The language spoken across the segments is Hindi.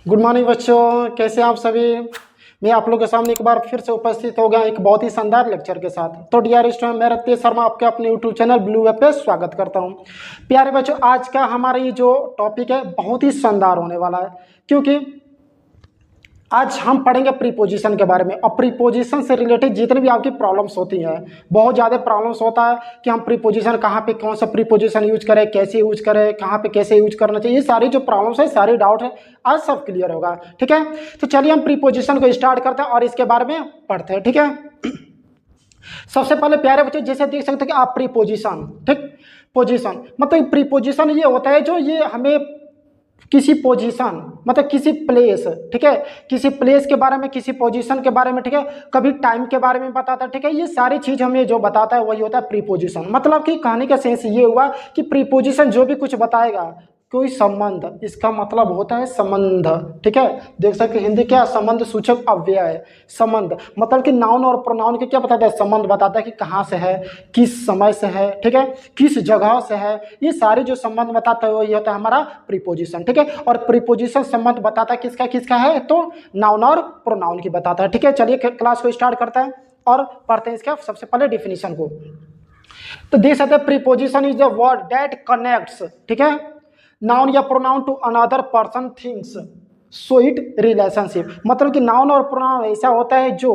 गुड मॉर्निंग बच्चों, कैसे आप सभी। मैं आप लोगों के सामने एक बार फिर से उपस्थित हो गया एक बहुत ही शानदार लेक्चर के साथ। तो डियर स्टूडेंट, मैं रत्तेश शर्मा आपके अपने यूट्यूब चैनल ब्लू वेब पे स्वागत करता हूं। प्यारे बच्चों, आज का हमारा ये जो टॉपिक है बहुत ही शानदार होने वाला है, क्योंकि आज हम पढ़ेंगे प्रीपोजिशन के बारे में। और प्रीपोजिशन से रिलेटेड जितनी भी आपकी प्रॉब्लम्स होती हैं, बहुत ज़्यादा प्रॉब्लम्स होता है कि हम प्रीपोजिशन कहाँ पे कौन सा प्रीपोजिशन यूज करें, कैसे यूज करें, कहाँ पे कैसे यूज करना चाहिए, ये सारी जो प्रॉब्लम्स है, सारी डाउट है, आज सब क्लियर होगा। ठीक है, तो चलिए हम प्रीपोजिशन को स्टार्ट करते हैं और इसके बारे में पढ़ते हैं। ठीक है, सबसे पहले प्यारे बच्चे जैसे देख सकते हैं कि आप प्रीपोजिशन, ठीक, पोजीशन मतलब प्रीपोजिशन ये होता है जो ये हमें किसी पोजीशन मतलब किसी प्लेस, ठीक है, किसी प्लेस के बारे में, किसी पोजीशन के बारे में, ठीक है, कभी टाइम के बारे में बताता है। ठीक है, ये सारी चीज हमें जो बताता है वही होता है प्रीपोजिशन। मतलब कि कहानी का सेंस ये हुआ कि प्रीपोजिशन जो भी कुछ बताएगा, कोई संबंध, इसका मतलब होता है संबंध। ठीक है, देख सकते हैं हिंदी क्या, संबंध सूचक अव्यय है। संबंध मतलब कि नाउन और प्रोनाउन के क्या बताता है, संबंध बताता है कि कहाँ से है, किस समय से है, ठीक है, किस जगह से है, ये सारे जो संबंध बताता है वही होता है हमारा प्रीपोजिशन। ठीक है, और प्रीपोजिशन संबंध बताता है किसका किसका है, तो नाउन और प्रोनाउन की बताता है। ठीक है, चलिए क्लास को स्टार्ट करते हैं और पढ़ते हैं इसका सबसे पहले डिफिनीशन को। तो देख सकते हैं preposition is the word that connects, ठीक है, नाउन या pronoun to another person things so it relationship. मतलब कि नाउन और प्रोनाउन ऐसा होता है जो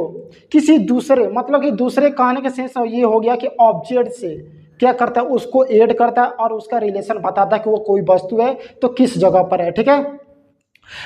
किसी दूसरे, मतलब कि दूसरे कहने के सेंस ये हो गया कि ऑब्जेक्ट से क्या करता है, उसको ऐड करता है और उसका रिलेशन बताता है कि वो कोई वस्तु है तो किस जगह पर है। ठीक है,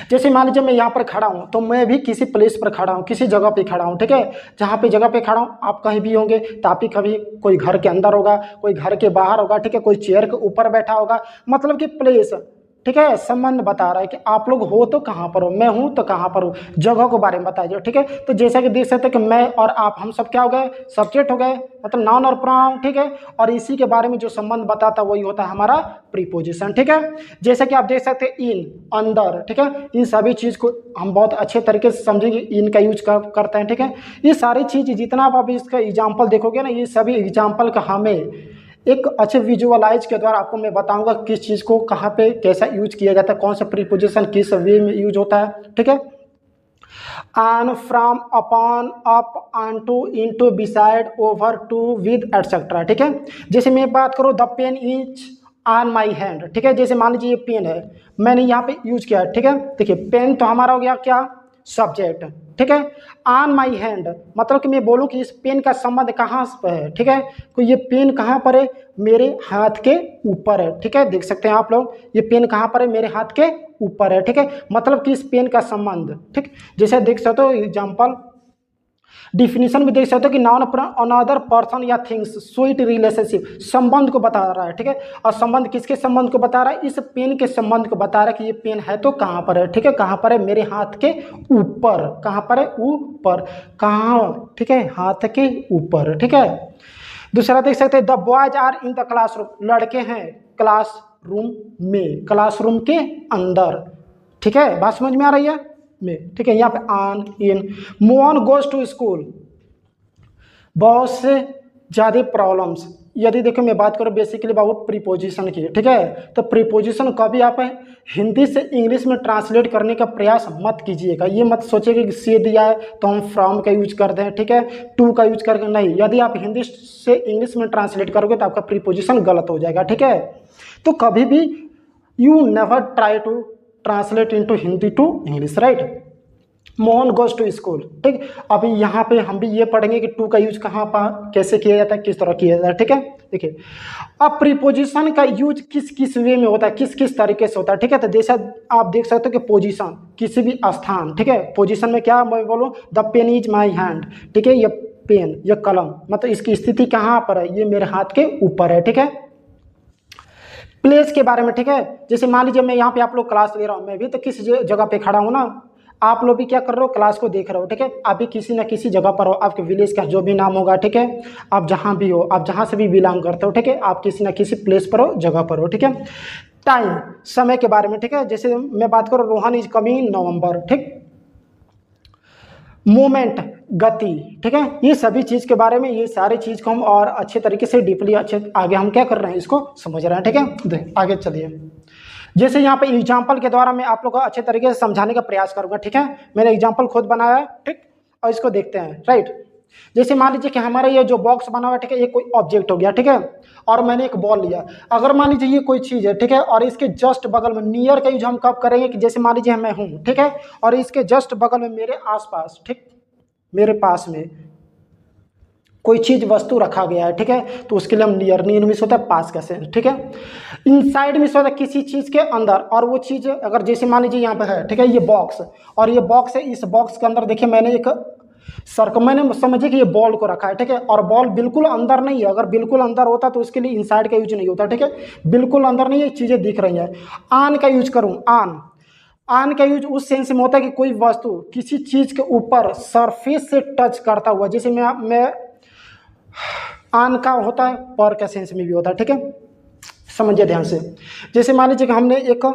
जैसे मान लीजिए मैं यहाँ पर खड़ा हूँ तो मैं भी किसी प्लेस पर खड़ा हूँ, किसी जगह पे खड़ा हूँ। ठीक है, जहाँ पे जगह पे खड़ा हूँ आप कहीं भी होंगे, तो आप ही कभी कोई घर के अंदर होगा, कोई घर के बाहर होगा, ठीक है, कोई चेयर के ऊपर बैठा होगा। मतलब कि प्लेस, ठीक है, संबंध बता रहा है कि आप लोग हो तो कहाँ पर हो, मैं हूँ तो कहाँ पर हूँ, जगह के बारे में बताइए। ठीक है, तो जैसा कि देख सकते हैं कि मैं और आप, हम सब क्या हो गए, सब्जेक्ट हो गए, मतलब नाउन और प्रोनाउन। ठीक है, और इसी के बारे में जो संबंध बताता है वही होता है हमारा प्रीपोजिशन। ठीक है, जैसे कि आप देख सकते हैं इन, अंदर, ठीक है, इन सभी चीज़ को हम बहुत अच्छे तरीके से समझेंगे, इन का यूज करते हैं। ठीक है, ये सारी चीज़ जितना आप इसका एग्जाम्पल देखोगे ना, ये सभी एग्जाम्पल का हमें एक अच्छे विजुअलाइज के द्वारा आपको मैं बताऊंगा किस चीज़ को कहाँ पे कैसा यूज किया जाता है, कौन सा प्रीपोजिशन किस वे में यूज होता है। ठीक है, on, from, upon, up, on to, in to, beside, over, to, with, etcetera. ठीक है, जैसे मैं बात करूँ the pen is on my hand. ठीक है, जैसे मान लीजिए ये पेन है, मैंने यहाँ पे यूज किया है। ठीक है, देखिए पेन तो हमारा हो गया क्या, सब्जेक्ट। ठीक है, ऑन माई हैंड मतलब कि मैं बोलूँ कि इस पेन का संबंध कहाँ पर है। ठीक है, तो ये पेन कहाँ पर है, मेरे हाथ के ऊपर है। ठीक है, देख सकते हैं आप लोग, ये पेन कहाँ पर है, मेरे हाथ के ऊपर है। ठीक है, मतलब कि इस पेन का संबंध, ठीक, जैसे देख सकते हो एग्जाम्पल डिफिनीशन भी देख सकते हो कि नाउन अनदर पर्सन या थिंग्स सो इट रिलेशनशिप, संबंध को बता रहा है। ठीक है, और संबंध किसके संबंध को बता रहा है, इस पेन के संबंध को बता रहा है कि ये पेन है तो कहाँ पर है। ठीक है, कहाँ पर है, मेरे हाथ के ऊपर, कहाँ पर है, ऊपर, कहाँ, ठीक है, हाथ के ऊपर। ठीक है, दूसरा देख सकते हैं the boys are in the classroom, लड़के हैं क्लासरूम में, क्लासरूम के अंदर। ठीक है, बात समझ में आ रही है में। ठीक है, यहाँ पे on, in, Mohan goes to school, बहुत से ज़्यादा प्रॉब्लम्स। यदि देखो मैं बात करूँ बेसिकली बाबू प्रीपोजिशन की, ठीक है, तो प्रीपोजिशन कभी आप हिंदी से इंग्लिश में ट्रांसलेट करने का प्रयास मत कीजिएगा। ये मत सोचिएगा कि से दिया है तो हम फ्रॉम का यूज करते हैं, ठीक है, टू का यूज करके, नहीं। यदि आप हिंदी से इंग्लिश में ट्रांसलेट करोगे तो आपका प्रीपोजिशन गलत हो जाएगा। ठीक है, तो कभी भी you never try to translate into Hindi to English, right. Mohan goes to school, ठीक। अभी यहाँ पे हम भी ये पढ़ेंगे कि टू का यूज कहाँ पर कैसे किया जाता है, किस तरह किया जाता है। ठीक है, देखिए अब प्रीपोजिशन का यूज किस किस वे में होता है, किस किस तरीके से होता है। ठीक है, तो जैसा आप देख सकते हो कि पोजीशन, किसी भी स्थान, ठीक है, पोजीशन में क्या मैं बोलूँ, the pen is my hand, ठीक है, ये पेन, ये कलम, मतलब इसकी स्थिति कहाँ पर है, ये मेरे हाथ के ऊपर है। ठीक है, प्लेस के बारे में, ठीक है, जैसे मान लीजिए मैं यहाँ पे आप लोग क्लास ले रहा हूँ, मैं भी तो किस जगह पे खड़ा हूँ ना, आप लोग भी क्या कर रहे हो, क्लास को देख रहे हो। ठीक है, आप भी किसी न किसी जगह पर हो, आपके विलेज का जो भी नाम होगा, ठीक है, आप जहाँ भी हो, आप जहाँ से भी बिलोंग करते हो, ठीक है, आप किसी न किसी प्लेस पर हो, जगह पर हो। ठीक है, टाइम, समय के बारे में, ठीक है, जैसे मैं बात करूँ रोहन इज कमिंग नवंबर, ठीक। मोमेंट, गति, ठीक है, ये सभी चीज़ के बारे में, ये सारी चीज़ को हम और अच्छे तरीके से डीपली अच्छे आगे हम क्या कर रहे हैं, इसको समझ रहे हैं। ठीक है, आगे चलिए। जैसे यहाँ पे एग्जाम्पल के द्वारा मैं आप लोग को अच्छे तरीके से समझाने का प्रयास करूंगा, ठीक है। मैंने एग्जाम्पल खुद बनाया है, ठीक, और इसको देखते हैं, राइट। जैसे मान लीजिए कि हमारा ये जो बॉक्स बना हुआ है, ठीक है, ये कोई ऑब्जेक्ट हो गया, ठीक है, और मैंने एक बॉल लिया। अगर मान लीजिए ये कोई चीज़ है, ठीक है, और इसके जस्ट बगल में, नियर का यूज हम कब करेंगे कि जैसे मान लीजिए मैं हूँ, ठीक है, और इसके जस्ट बगल में मेरे आसपास, ठीक, मेरे पास में कोई चीज वस्तु रखा गया है, ठीक है, तो उसके लिए हम नियर मिस होता है पास का सेंस, ठीक है। इनसाइड मिस होता है किसी चीज के अंदर, और वो चीज अगर जैसे मान लीजिए यहाँ पे है, ठीक है, ये बॉक्स, और ये बॉक्स है, इस बॉक्स के अंदर देखिए मैंने एक सर्कल, मैंने समझिए कि ये बॉल को रखा है, ठीक है, और बॉल बिल्कुल अंदर नहीं है। अगर बिल्कुल अंदर होता तो उसके लिए इनसाइड का यूज नहीं होता, ठीक है, बिल्कुल अंदर नहीं है, चीजें दिख रही हैं। आन का यूज करूँ, आन का यूज उस सेंस में होता है कि कोई वस्तु किसी चीज के ऊपर सरफेस से टच करता हुआ, जैसे मैं आन का होता है, पर का सेंस में भी होता है, ठीक है, समझिए ध्यान से। जैसे मान लीजिए कि हमने एक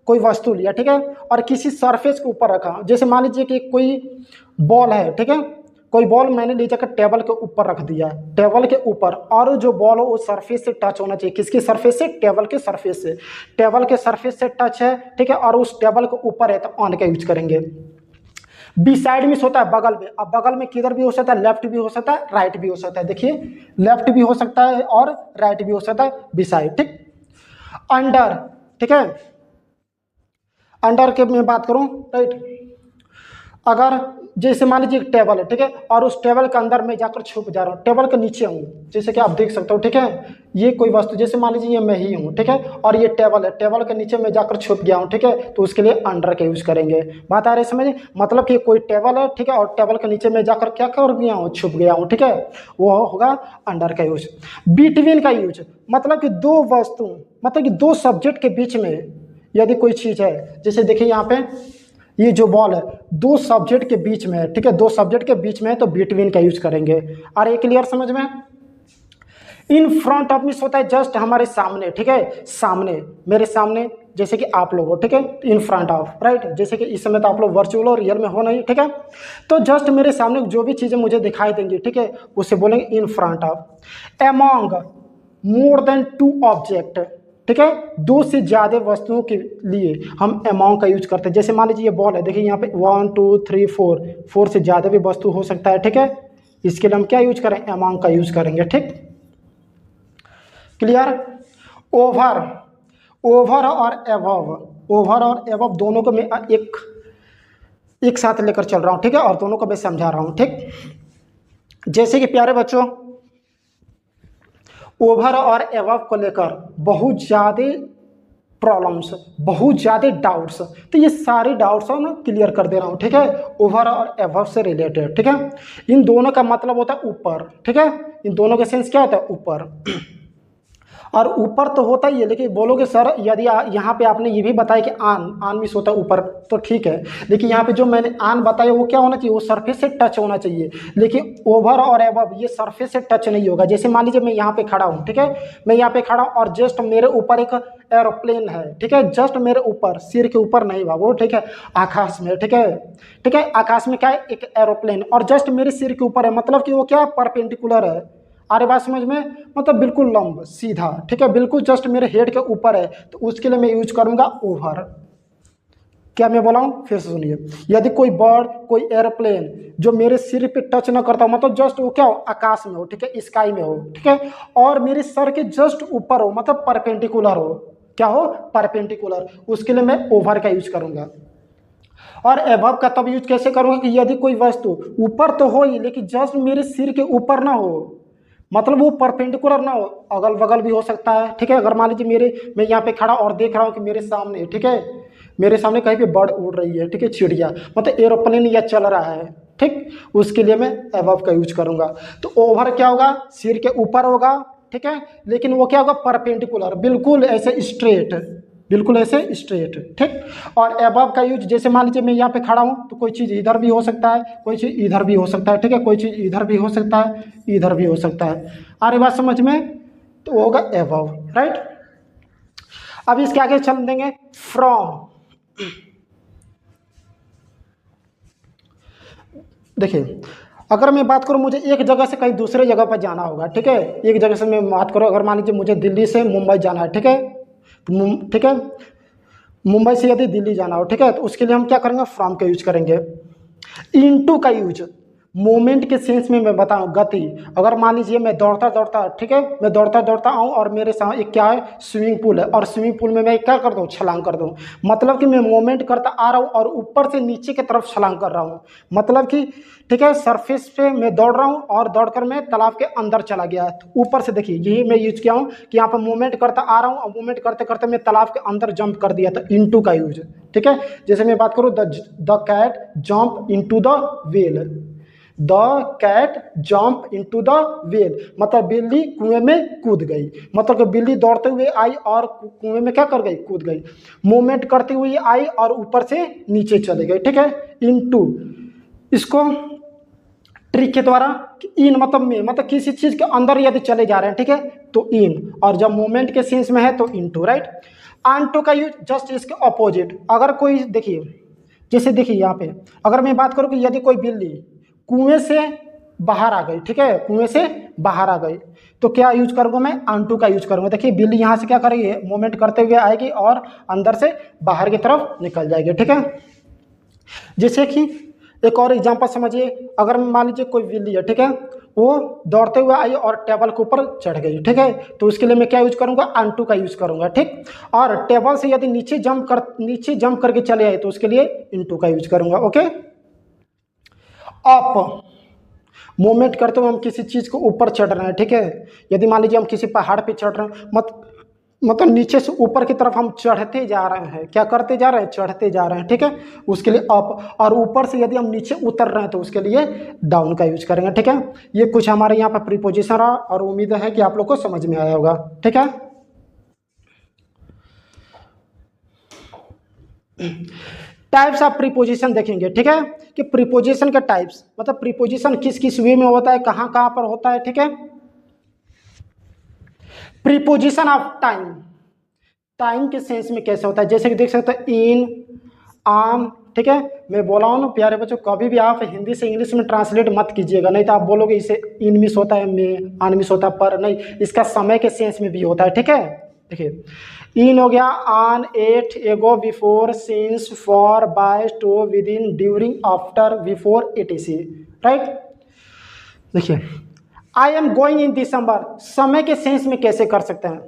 कोई वस्तु लिया, ठीक है, और किसी सरफेस के ऊपर रखा, जैसे मान लीजिए कि कोई बॉल है, ठीक है, कोई बॉल मैंने ले जाकर टेबल के ऊपर रख दिया, टेबल के ऊपर, और जो बॉल हो वो सरफेस से टच होना चाहिए, किसकी सरफेस से, टेबल के सरफेस से, टेबल के सरफेस से टच है, ठीक है, और उस टेबल के ऊपर है, तो ऑन का यूज करेंगे। बी साइड में होता है बगल में, अब बगल में किधर भी हो सकता है, लेफ्ट भी हो सकता है, राइट भी हो सकता है, देखिए लेफ्ट भी हो सकता है और राइट भी हो सकता है, बी साइड, ठीक। अंडर, ठीक है, अंडर के मैं बात करूं, राइट, अगर जैसे मान लीजिए एक टेबल है, ठीक है, और उस टेबल के अंदर मैं जाकर छुप जा रहा हूँ, टेबल के नीचे हूँ, जैसे कि आप देख सकते हो, ठीक है, ये कोई वस्तु, जैसे मान लीजिए ये मैं ही हूँ, ठीक है, और ये टेबल है, टेबल के नीचे मैं जाकर छुप गया हूँ, ठीक है, तो उसके लिए अंडर का यूज करेंगे। बात आ रही है समझ, मतलब कि कोई टेबल है, ठीक है, और टेबल के नीचे मैं जाकर क्या कर गया हूँ, छुप गया हूँ, ठीक है, वो होगा अंडर का यूज। बिटवीन का यूज मतलब कि दो वस्तु, मतलब कि दो सब्जेक्ट के बीच में यदि कोई चीज़ है, जैसे देखिए यहाँ पे ये जो बॉल है दो सब्जेक्ट के बीच में है, ठीक है, दो सब्जेक्ट के बीच में है, तो बिटवीन का यूज करेंगे। और एक क्लियर समझ में। इन फ्रंट ऑफ मिस होता है जस्ट हमारे सामने, ठीक है, सामने, मेरे सामने, जैसे कि आप लोग हो, ठीक है, इन फ्रंट ऑफ, राइट, जैसे कि इस समय तो आप लोग वर्चुअल और रियल में हो नहीं, ठीक है, तो जस्ट मेरे सामने जो भी चीज़ें मुझे दिखाई देंगी, ठीक है, उसे बोलेंगे in front of. Among more than two object, ठीक है, दो से ज़्यादा वस्तुओं के लिए हम अमाउंट का यूज करते हैं। जैसे मान लीजिए ये बॉल है, देखिए यहाँ पे 1 2 3 4 से ज़्यादा भी वस्तु हो सकता है, ठीक है, इसके लिए हम क्या यूज करें, अमाउंट का यूज करेंगे, ठीक, क्लियर। ओवर, ओवर और एबव, ओवर और एबव दोनों को मैं एक साथ लेकर चल रहा हूँ, ठीक है, और दोनों को मैं समझा रहा हूँ, ठीक। जैसे कि प्यारे बच्चों, ओवर और एबव को लेकर बहुत ज़्यादा प्रॉब्लम्स, बहुत ज़्यादा डाउट्स, तो ये सारे डाउट्स है ना क्लियर कर दे रहा हूँ, ठीक है, ओवर और एबव से रिलेटेड, ठीक है। इन दोनों का मतलब होता है ऊपर, ठीक है, इन दोनों का सेंस क्या होता है, ऊपर। और ऊपर तो होता ही है, लेकिन बोलोगे सर यदि यहाँ पे आपने ये भी बताया कि आन मिस होता है ऊपर, तो ठीक है, लेकिन यहाँ पे जो मैंने आन बताया वो क्या होना चाहिए, वो सरफेस से टच होना चाहिए, लेकिन ओवर और एबव ये सरफेस से टच नहीं होगा। जैसे मान लीजिए मैं यहाँ पे खड़ा हूँ, ठीक है, मैं यहाँ पे खड़ा हूँ और जस्ट मेरे ऊपर एक एरोप्लेन है, ठीक है, जस्ट मेरे ऊपर, सिर के ऊपर नहीं बाबू, ठीक है, आकाश में, ठीक है, ठीक है, आकाश में क्या है, एक एरोप्लेन, और जस्ट मेरे सिर के ऊपर है, मतलब कि वो क्या है, परपेंडिकुलर है। अरे बात समझ में, मतलब बिल्कुल लंब सीधा, ठीक है, बिल्कुल जस्ट मेरे हेड के ऊपर है, तो उसके लिए मैं यूज करूंगा ओवर। क्या मैं बोला हूँ, फिर से सुनिए, यदि कोई बर्ड, कोई एरोप्लेन जो मेरे सिर पे टच ना करता हो, मतलब जस्ट वो क्या हो, आकाश में हो, ठीक है, स्काई में हो, ठीक है, और मेरे सर के जस्ट ऊपर हो, मतलब परपेंडिकुलर हो, क्या हो, परपेंडिकुलर, उसके लिए मैं ओवर का यूज करूंगा। और एबव का तब यूज कैसे करूंगा कि यदि कोई वस्तु ऊपर तो हो ही, लेकिन जस्ट मेरे सिर के ऊपर ना हो, मतलब वो परपेंडिकुलर ना हो, अगल बगल भी हो सकता है, ठीक है। अगर मान लीजिए मैं यहाँ पे खड़ा और देख रहा हूँ कि मेरे सामने, ठीक है, मेरे सामने कहीं पे बर्ड उड़ रही है, ठीक है, चिड़िया, मतलब एरोप्लेन या चल रहा है, ठीक, उसके लिए मैं एबव का यूज करूंगा। तो ओवर क्या होगा, सिर के ऊपर होगा, ठीक है, लेकिन वो क्या होगा, परपेंडिकुलर, बिल्कुल ऐसे स्ट्रेट, बिल्कुल ऐसे स्ट्रेट, ठीक। और एबव का यूज, जैसे मान लीजिए मैं यहाँ पे खड़ा हूँ, तो कोई चीज़ इधर भी हो सकता है, कोई चीज़ इधर भी हो सकता है, ठीक है, कोई चीज़ इधर भी हो सकता है, इधर भी हो सकता है। आ रही बात समझ में, तो वो होगा एबव, राइट। अब इसके आगे चल देंगे फ्रॉम। देखिए, अगर मैं बात करूँ, मुझे एक जगह से कहीं दूसरे जगह पर जाना होगा, ठीक है, एक जगह से मैं बात करूँ, अगर मान लीजिए मुझे दिल्ली से मुंबई जाना है, ठीक है, ठीक है, मुंबई से यदि दिल्ली जाना हो, ठीक है, तो उसके लिए हम क्या करेंगे, फ्रॉम का यूज करेंगे। इनटू का यूज मोमेंट के सेंस में मैं बताऊं, गति। अगर मान लीजिए मैं दौड़ता दौड़ता, ठीक है, मैं दौड़ता दौड़ता आऊं और मेरे साथ एक क्या है, स्विमिंग पूल है, और स्विमिंग पूल में मैं क्या कर दूं, छलांग कर दूं। मतलब कि मैं मूवमेंट करता आ रहा हूं और ऊपर से नीचे की तरफ छलांग कर रहा हूं। मतलब कि ठीक है, सरफेस पे मैं दौड़ रहा हूं और दौड़कर मैं तालाब के अंदर चला गया। तो ऊपर से देखिए, यही मैं यूज किया हूं कि यहाँ पर मूवमेंट करता आ रहा हूं और मूवमेंट करते करते मैं तालाब के अंदर जंप कर दिया, तो इनटू का यूज, ठीक है। जैसे मैं बात करूं, the cat jump into the well, the cat jump into the well, मतलब बिल्ली कुएं में कूद गई। मतलब कि बिल्ली दौड़ते हुए आई और कुएं में क्या कर गई, कूद गई। मूवमेंट करती हुई आई और ऊपर से नीचे चले गई, ठीक है। इनटू, इसको ट्रिक के द्वारा, इन मतलब में, मतलब किसी चीज के अंदर यदि चले जा रहे हैं, ठीक है, तो इन, और जब मूवमेंट के सेंस में है तो इनटू, राइट। ऑनटू का यूज जस्ट इसके ऑपोजिट। अगर कोई देखिए, जैसे देखिए यहाँ पे अगर मैं बात करूँ कि यदि कोई बिल्ली कुएं से बाहर आ गई, ठीक है, कुएं से बाहर आ गई, तो क्या यूज करूंगा मैं, ऑनटू का यूज करूंगा। देखिए बिल्ली यहाँ से क्या करेगी, मूवमेंट करते हुए आएगी और अंदर से बाहर की तरफ निकल जाएगी, ठीक है। जैसे कि एक और एग्जांपल समझिए, अगर मान लीजिए कोई बिल्ली है, ठीक है, वो दौड़ते हुए आई और टेबल के ऊपर चढ़ गई, ठीक है, तो उसके लिए मैं क्या यूज करूंगा, ऑनटू का यूज करूंगा, ठीक। और टेबल से यदि नीचे जंप करके चले आए तो उसके लिए इनटू का यूज करूंगा, ओके। अप, मूवमेंट करते हुए हम किसी चीज को ऊपर चढ़ रहे हैं, ठीक है। यदि मान लीजिए हम किसी पहाड़ पे चढ़ रहे हैं, मतलब नीचे से ऊपर की तरफ हम चढ़ते जा रहे हैं, क्या करते जा रहे हैं, चढ़ते जा रहे हैं, ठीक है, उसके लिए अप। और ऊपर से यदि हम नीचे उतर रहे हैं तो उसके लिए डाउन का यूज करेंगे, ठीक है। ये कुछ हमारे यहाँ पर प्रीपोजिशन रहा और उम्मीद है कि आप लोग को समझ में आया होगा, ठीक है। टाइप्स ऑफ प्रीपोजिशन देखेंगे, ठीक है, कि प्रीपोजिशन के टाइप्स, मतलब प्रीपोजिशन किस किस वे में होता है, कहाँ कहाँ पर होता है, ठीक है। प्रीपोजिशन ऑफ टाइम, टाइम के सेंस में कैसे होता है, जैसे कि देख सकते हैं इन, आम, ठीक है। मैं बोला हूँ ना प्यारे बच्चों, कभी भी आप हिंदी से इंग्लिश में ट्रांसलेट मत कीजिएगा, नहीं तो आप बोलोगे इसे इन मिस होता है, में आन मिस होता है, पर नहीं, इसका समय के सेंस में भी होता है, ठीक है। देखिए इन हो गया on, at, ago, before, since, for, by, to, with in, during, after, before, etc, right. देखिए आई एम गोइंग इन दिसंबर, समय के सेंस में कैसे कर सकते हैं,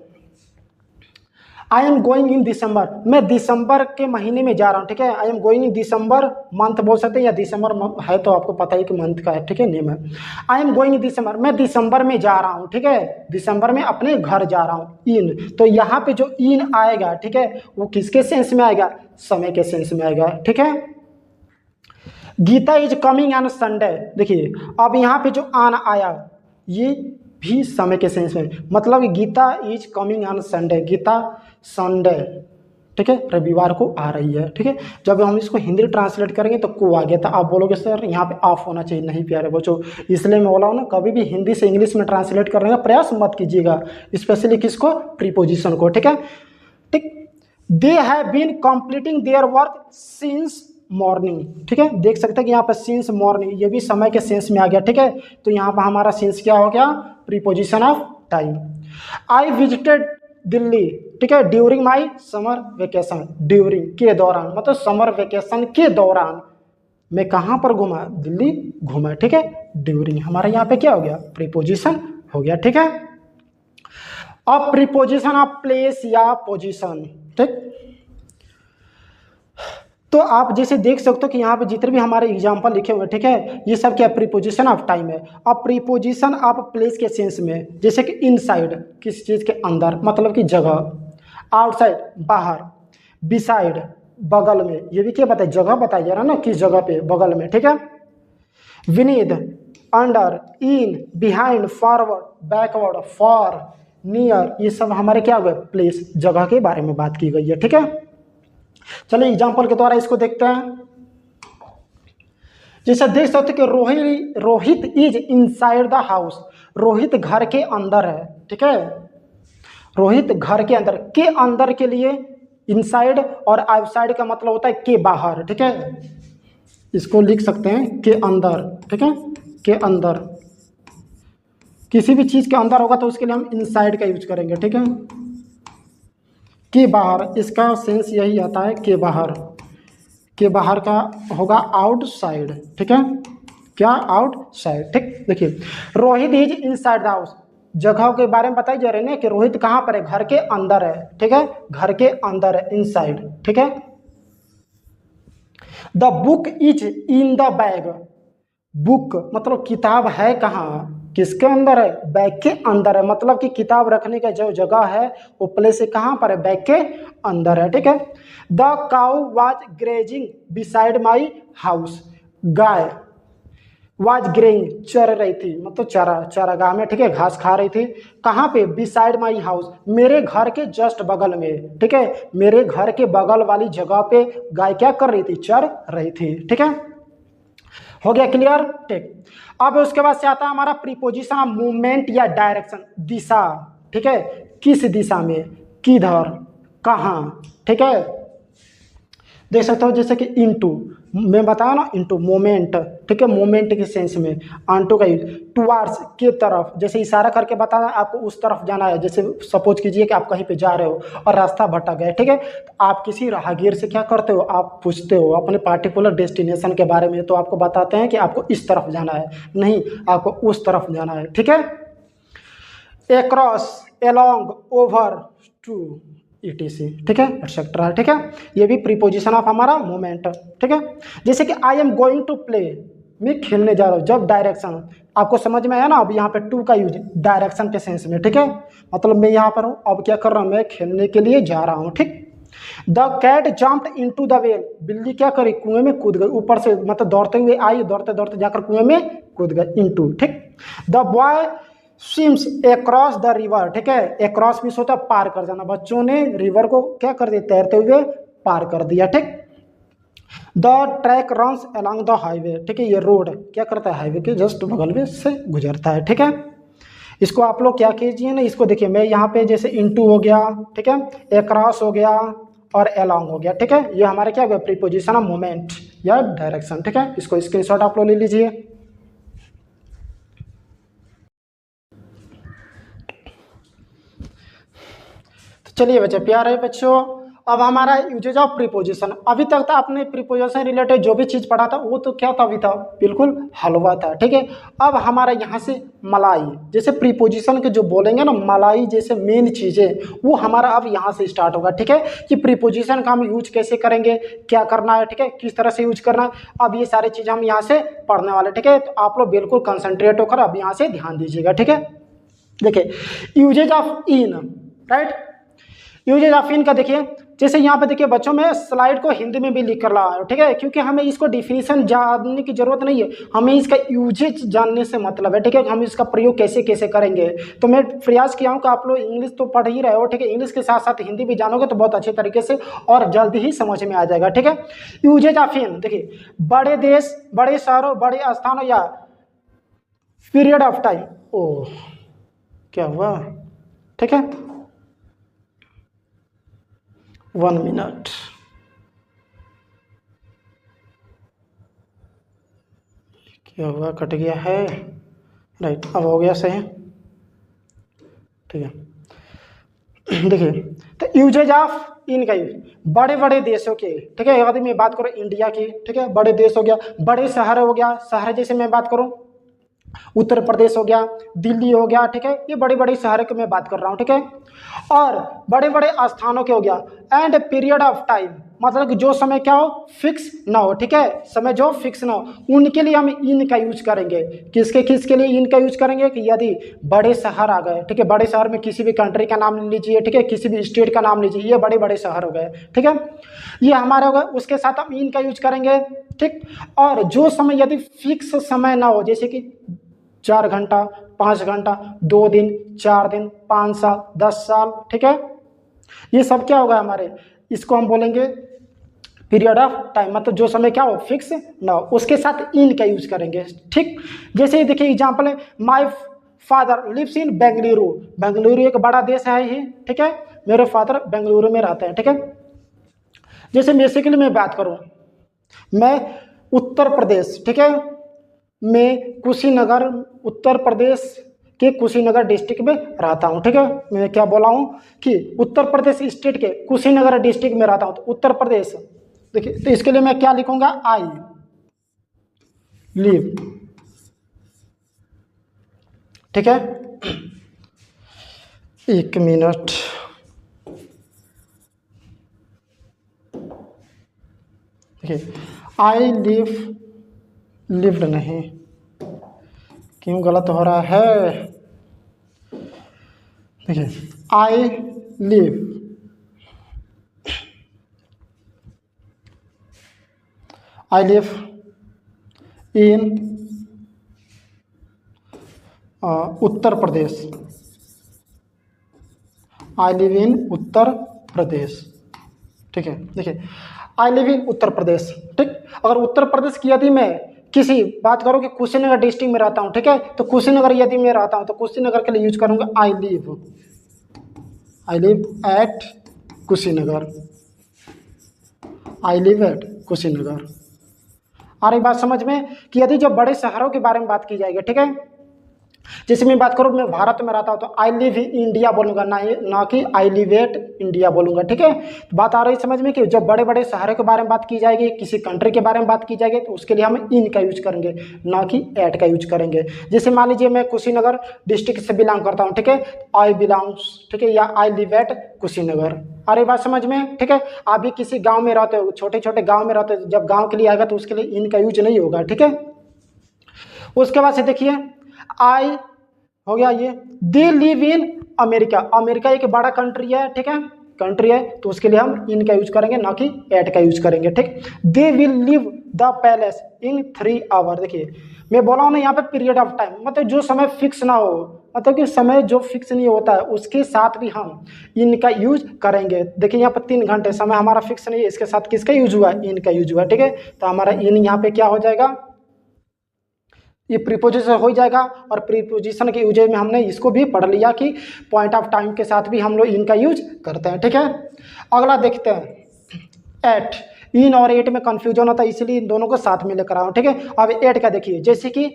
आई एम गोइंग इन दिसंबर, मैं दिसंबर के महीने में जा रहा हूँ, ठीक है। आई am going in December, month बोल सकते हैं, या दिसंबर है तो आपको पता ही कि मंथ का है, ठीक है, नेम है। आई एम गोइंग इन दिसंबर, मैं दिसंबर में जा रहा हूँ, ठीक है, दिसंबर में अपने घर जा रहा हूँ। इन, तो यहाँ पे जो इन आएगा, ठीक है, वो किसके सेंस में आएगा, समय के सेंस में आएगा, ठीक है। Geeta is coming on Sunday, देखिए अब यहाँ पे जो आन आया ये भी समय के सेंस में, मतलब Geeta is coming on Sunday, Geeta Sunday, ठीक है, रविवार को आ रही है, ठीक है। जब हम इसको हिंदी ट्रांसलेट करेंगे तो को आ गया था, आप बोलोगे सर यहाँ पे ऑफ होना चाहिए, नहीं प्यारे बच्चों, इसलिए मैं बोला हूँ ना, कभी भी हिंदी से इंग्लिश में ट्रांसलेट करने का प्रयास मत कीजिएगा, स्पेशली किसको, प्रीपोजिशन को, ठीक है, ठीक। They have been completing their work since morning, ठीक है, देख सकते हैं कि यहाँ पर सिंस मॉर्निंग, ये भी समय के सेंस में आ गया, ठीक है। तो यहाँ पर हमारा सिंस क्या हो गया, preposition of time. I visited Delhi, ठीक है, during my summer vacation, during के दौरान, मतलब समर वेकेशन के दौरान मैं कहाँ पर घूमा, दिल्ली घूमा, ठीक है। ड्यूरिंग हमारा यहाँ पे क्या हो गया, प्रीपोजिशन हो गया, ठीक है। अब प्रीपोजिशन ऑफ प्लेस या पोजिशन, ठीक। तो आप जैसे देख सकते हो कि यहाँ पे जितने भी हमारे एग्जाम्पल लिखे हुए, ठीक है, ये सब क्या प्रीपोजिशन ऑफ टाइम है। अब प्रीपोजिशन ऑफ प्लेस के सेंस में, जैसे कि इनसाइड, किस चीज़ के अंदर, मतलब कि जगह, आउटसाइड, बाहर, बिसाइड, बगल में, ये भी क्या बताइए, जगह बताइए रहा ना, किस जगह पे, बगल में, ठीक है। Beneath, under, in, behind, forward, backward, far, near, ये सब हमारे क्या हुए, प्लेस, जगह के बारे में बात की गई है, ठीक है। चलिए एग्जाम्पल के द्वारा इसको देखते हैं। जैसे देख सकते कि Rohit is inside the house, Rohit घर के अंदर है, ठीक है, रोहित घर के अंदर के लिए इनसाइड, और आउटसाइड का मतलब होता है के बाहर, ठीक है, इसको लिख सकते हैं के अंदर, ठीक है, के अंदर, किसी भी चीज के अंदर होगा तो उसके लिए हम इनसाइड का यूज करेंगे, ठीक है। के बाहर, इसका सेंस यही आता है के बाहर। के बाहर का होगा आउटसाइड, ठीक है, क्या आउटसाइड, ठीक। देखिए Rohit is inside the house, जगह के बारे में बताई जा रही है ना कि रोहित कहाँ पर है, घर के अंदर है, ठीक है, घर के अंदर है, इनसाइड, ठीक है। The book is in the bag, book मतलब किताब है कहाँ, किसके अंदर है, बैग के अंदर है, मतलब कि किताब रखने का जो जगह है वो प्लेस से कहाँ पर है, बैग के अंदर है, ठीक है। The cow was grazing beside my house, guy was greying चर रही थी, मतलब चारागाह में, ठीक है, घास खा रही थी, कहाँ पे, बिसाइड माई हाउस, मेरे घर के जस्ट बगल में, ठीक है, मेरे घर के बगल वाली जगह पे गाय क्या कर रही थी, चर रही थी, ठीक है। हो गया क्लियर, ठीक। अब उसके बाद से आता है हमारा प्रीपोजिशन ऑफ मूवमेंट या डायरेक्शन, दिशा, ठीक है, किस दिशा में, किधर, कहाँ, ठीक है। देख सकते हो जैसे कि इनटू, मैं बताया ना इनटू मोमेंट, ठीक है, मोमेंट के सेंस में आंटू का यूज, टुवार्ड्स के तरफ, जैसे इशारा करके बताना आपको उस तरफ जाना है, जैसे सपोज कीजिए कि आप कहीं पे जा रहे हो और रास्ता भटक गए, ठीक है, तो आप किसी राहगीर से क्या करते हो, आप पूछते हो अपने पार्टिकुलर डेस्टिनेशन के बारे में, तो आपको बताते हैं कि आपको इस तरफ जाना है, नहीं आपको उस तरफ जाना है, ठीक है। Across, along, over, to, ETC, ठीक है, एटसेट्रा, ठीक है। ये भी प्रीपोजिशन ऑफ हमारा मोमेंट, ठीक है। जैसे कि I am going to play, मैं खेलने जा रहा हूँ, जब डायरेक्शन आपको समझ में आया ना, अब यहाँ पे टू का यूज डायरेक्शन के सेंस में, ठीक है, मतलब मैं यहाँ पर हूँ, अब क्या कर रहा हूँ, मैं खेलने के लिए जा रहा हूँ, ठीक। The cat jumped into the well, बिल्ली क्या करी, कुएं में कूद गई, ऊपर से मतलब दौड़ते हुए आई, दौड़ते दौड़ते जाकर कुएं में कूद गई, इनटू, ठीक। The boy swims across the river, ठीक है, अक्रॉस भी होता है पार कर जाना, बच्चों ने रिवर को क्या कर दिया, तैरते हुए पार कर दिया, ठीक। The track runs along the highway, ठीक है, ये रोड क्या करता है, हाईवे के जस्ट बगल में से गुजरता है, ठीक है। इसको आप लोग क्या कीजिए ना, इसको देखिए, मैं यहाँ पे जैसे इनटू हो गया, ठीक है, अक्रॉस हो गया और अलॉन्ग हो गया, ठीक है, ये हमारे क्या हो गया, प्रीपोजिशन ऑफ मोमेंट या डायरेक्शन, ठीक है। इसको स्क्रीनशॉट आप लोग ले लीजिए। चलिए बच्चे, प्यारे बच्चों, अब हमारा यूजेज ऑफ प्रीपोजिशन, अभी तक तो आपने प्रीपोजिशन रिलेटेड जो भी चीज़ पढ़ा था वो तो क्या था, अभी था बिल्कुल हलवा था, ठीक है। अब हमारा यहाँ से मलाई, जैसे प्रीपोजिशन के जो बोलेंगे ना मलाई जैसे मेन चीज़ें, वो हमारा अब यहाँ से स्टार्ट होगा, ठीक है, कि प्रीपोजिशन का हम यूज कैसे करेंगे, क्या करना है, ठीक है, किस तरह से यूज करना है, अब ये सारी चीज़ें हम यहाँ से पढ़ने वाले, ठीक है। तो आप लोग बिल्कुल कंसंट्रेट होकर अब यहाँ से ध्यान दीजिएगा, ठीक है। देखिए usages of in, right, usages of in का देखिए, जैसे यहाँ पे देखिए बच्चों, मैं स्लाइड को हिंदी में भी लिख कर रहा हूँ, ठीक है, क्योंकि हमें इसको डिफिनीशन जानने की जरूरत नहीं है, हमें इसका यूजेज जानने से मतलब है, ठीक है, हम इसका प्रयोग कैसे कैसे करेंगे। तो मैं प्रयास किया हूँ कि आप लोग इंग्लिश तो पढ़ ही रहे हो, ठीक है, इंग्लिश के साथ साथ हिंदी भी जानोगे तो बहुत अच्छे तरीके से और जल्दी ही समझ में आ जाएगा, ठीक है। यूजेज ऑफ इन, देखिए बड़े देश, बड़े शहरों, बड़े स्थानों या पीरियड ऑफ टाइम, ओह क्या हुआ, ठीक है, 1 मिनट, क्या हुआ, कट गया है, राइट, अब हो गया सही, ठीक है। देखिए तो यूजेज ऑफ इन का यूज बड़े बड़े देशों के, ठीक है, यदि मैं बात करूँ इंडिया की, ठीक है, बड़े देश हो गया, बड़े शहर हो गया, शहर जैसे मैं बात करूँ उत्तर प्रदेश हो गया, दिल्ली हो गया, ठीक है, ये बड़े बड़े शहरों की मैं बात कर रहा हूँ, ठीक है। और बड़े बड़े स्थानों के हो गया, एंड पीरियड ऑफ टाइम, मतलब कि जो समय क्या हो, फिक्स ना हो, ठीक है, समय जो फिक्स ना हो, उनके लिए हम इन का यूज करेंगे। किसके लिए इन का यूज करेंगे, कि यदि बड़े शहर आ गए, ठीक है, बड़े शहर में किसी भी कंट्री का नाम लीजिए, ठीक है, किसी भी स्टेट का नाम लीजिए, ये बड़े बड़े शहर हो गए, ठीक है, ये हमारा होगा, उसके साथ हम इन का यूज करेंगे, ठीक। और जो समय यदि फिक्स समय ना हो, जैसे कि 4 घंटा, 5 घंटा, 2 दिन, 4 दिन, 5 साल, 10 साल, ठीक है, ये सब क्या होगा हमारे, इसको हम बोलेंगे पीरियड ऑफ टाइम, मतलब जो समय क्या हो, फिक्स ना हो, उसके साथ इन का यूज करेंगे, ठीक। जैसे ही देखिए एग्जांपल है, my father lives in Bengaluru, Bengaluru एक बड़ा देश है ही, ठीक है, मेरे फादर बेंगलुरु में रहते हैं, ठीक है। जैसे बेसिकली मैं बात करूँ, मैं उत्तर प्रदेश, ठीक है, में कुशीनगर उत्तर प्रदेश के कुशीनगर डिस्ट्रिक्ट में रहता हूँ। ठीक है, मैं क्या बोला हूँ कि उत्तर प्रदेश स्टेट के कुशीनगर डिस्ट्रिक्ट में रहता हूँ। तो उत्तर प्रदेश, देखिए, तो इसके लिए मैं क्या लिखूंगा, आई लिव। ठीक है, एक मिनट, देखिए, आई लिव्ड नहीं, क्यों गलत हो रहा है, देखिए, I live in Uttar Pradesh, I live in Uttar Pradesh. ठीक है, देखिए, I live in Uttar Pradesh. ठीक, अगर उत्तर प्रदेश की यदि मैं किसी बात करो कि कुशीनगर डिस्ट्रिक्ट में रहता हूँ, ठीक है, तो कुशीनगर यदि मैं रहता हूँ तो कुशीनगर के लिए यूज करूंगा I live at Kushinagar, I live at Kushinagar. आ रही बात समझ में कि यदि जब बड़े शहरों के बारे में बात की जाएगी, ठीक है, जैसे मैं बात करूँ मैं भारत में रहता हूँ तो आई लिव इन इंडिया बोलूंगा, ना कि आई लिव एट इंडिया बोलूंगा। ठीक है, तो बात आ रही समझ में कि जब बड़े बड़े शहरों के बारे में बात की जाएगी, किसी कंट्री के बारे में बात की जाएगी, तो उसके लिए हम इन का यूज करेंगे, ना कि एट का यूज करेंगे। जैसे मान लीजिए मैं कुशीनगर डिस्ट्रिक्ट से बिलोंग करता हूँ, ठीक है, आई बिलोंग्स, ठीक है, या आई लिव एट कुशीनगर। अरे बात समझ में, ठीक है। आप भी किसी गाँव में रहते हो, छोटे छोटे गाँव में रहते हो, जब गाँव के लिए आएगा तो उसके लिए इन का यूज नहीं होगा। ठीक है, उसके बाद से देखिए, आई हो गया ये, they live in America, America एक बड़ा कंट्री है, ठीक है, कंट्री है, तो उसके लिए हम इन का यूज करेंगे, ना कि एट का यूज करेंगे। ठीक, they will leave the palace in 3 hour. देखिए, मैं बोला हूं ना यहाँ पे पीरियड ऑफ टाइम, मतलब जो समय फिक्स ना हो, मतलब कि समय जो फिक्स नहीं होता है उसके साथ भी हम इनका यूज करेंगे। देखिए यहाँ पर 3 घंटे समय हमारा फिक्स नहीं है, इसके साथ किसका यूज हुआ, इनका यूज हुआ। ठीक है, तो हमारा इन यहाँ पे क्या हो जाएगा, ये प्रीपोजिशन हो जाएगा। और प्रीपोजिशन के यूजेज में हमने इसको भी पढ़ लिया कि पॉइंट ऑफ टाइम के साथ भी हम लोग इनका यूज करते हैं। ठीक है, अगला देखते हैं, एट। इन और एट में कंफ्यूजन होता है, इसलिए इन दोनों को साथ में लेकर आओ। ठीक है, अब एट का देखिए, जैसे कि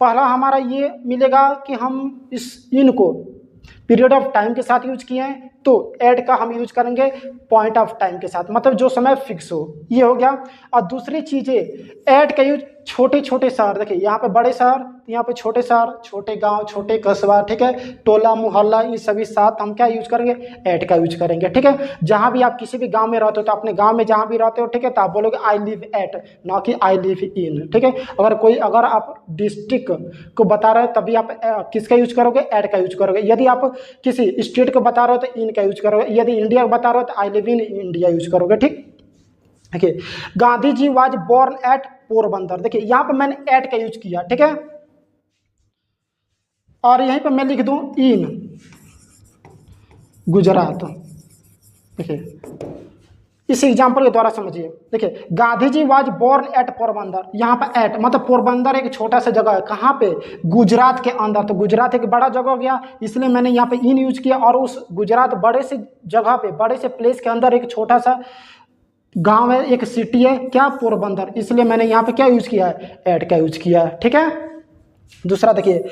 पहला हमारा ये मिलेगा कि हम इस इन को पीरियड ऑफ टाइम के साथ यूज किए हैं, तो ऐड का हम यूज करेंगे पॉइंट ऑफ टाइम के साथ, मतलब जो समय फिक्स हो, ये हो गया। और दूसरी चीजें, ऐड का यूज छोटे छोटे शहर, देखिए यहाँ पे बड़े शहर, यहाँ पे छोटे शहर, छोटे गांव, छोटे कस्बा, ठीक है, टोला मोहल्ला, ये सभी साथ हम क्या यूज करेंगे, ऐड का यूज करेंगे। ठीक है, जहां भी आप किसी भी गांव में रहते हो तो अपने गांव में जहां भी रहते हो, ठीक है, तो आप बोलोगे आई लिव एट, ना कि आई लिव इन। ठीक है, अगर आप डिस्ट्रिक्ट को बता रहे हो तभी आप किसका यूज करोगे, ऐड का यूज करोगे। यदि आप किसी स्टेट को बता रहे हो तो इन का यूज करोगे, यदि इंडिया को बता रहे हो तो I live in India use करोगे। ठीक, देखिए, Gandhi ji was born at Porbandar, देखिए यहाँ पे मैंने एट का यूज किया। ठीक है, और यहीं पे मैं लिख दूं इन गुजरात। देखिए, इस एग्जाम्पल के द्वारा समझिए, देखिए, Gandhi ji was born at Porbandar, यहाँ पे एट मतलब पोरबंदर एक छोटा सा जगह है, कहाँ पे, गुजरात के अंदर, तो गुजरात एक बड़ा जगह हो गया, इसलिए मैंने यहाँ पे इन यूज किया। और उस गुजरात बड़े से जगह पे, बड़े से प्लेस के अंदर एक छोटा सा गांव है, एक सिटी है, क्या, पोरबंदर, इसलिए मैंने यहाँ पे क्या यूज किया है, एट का यूज किया है। ठीक है, दूसरा देखिए,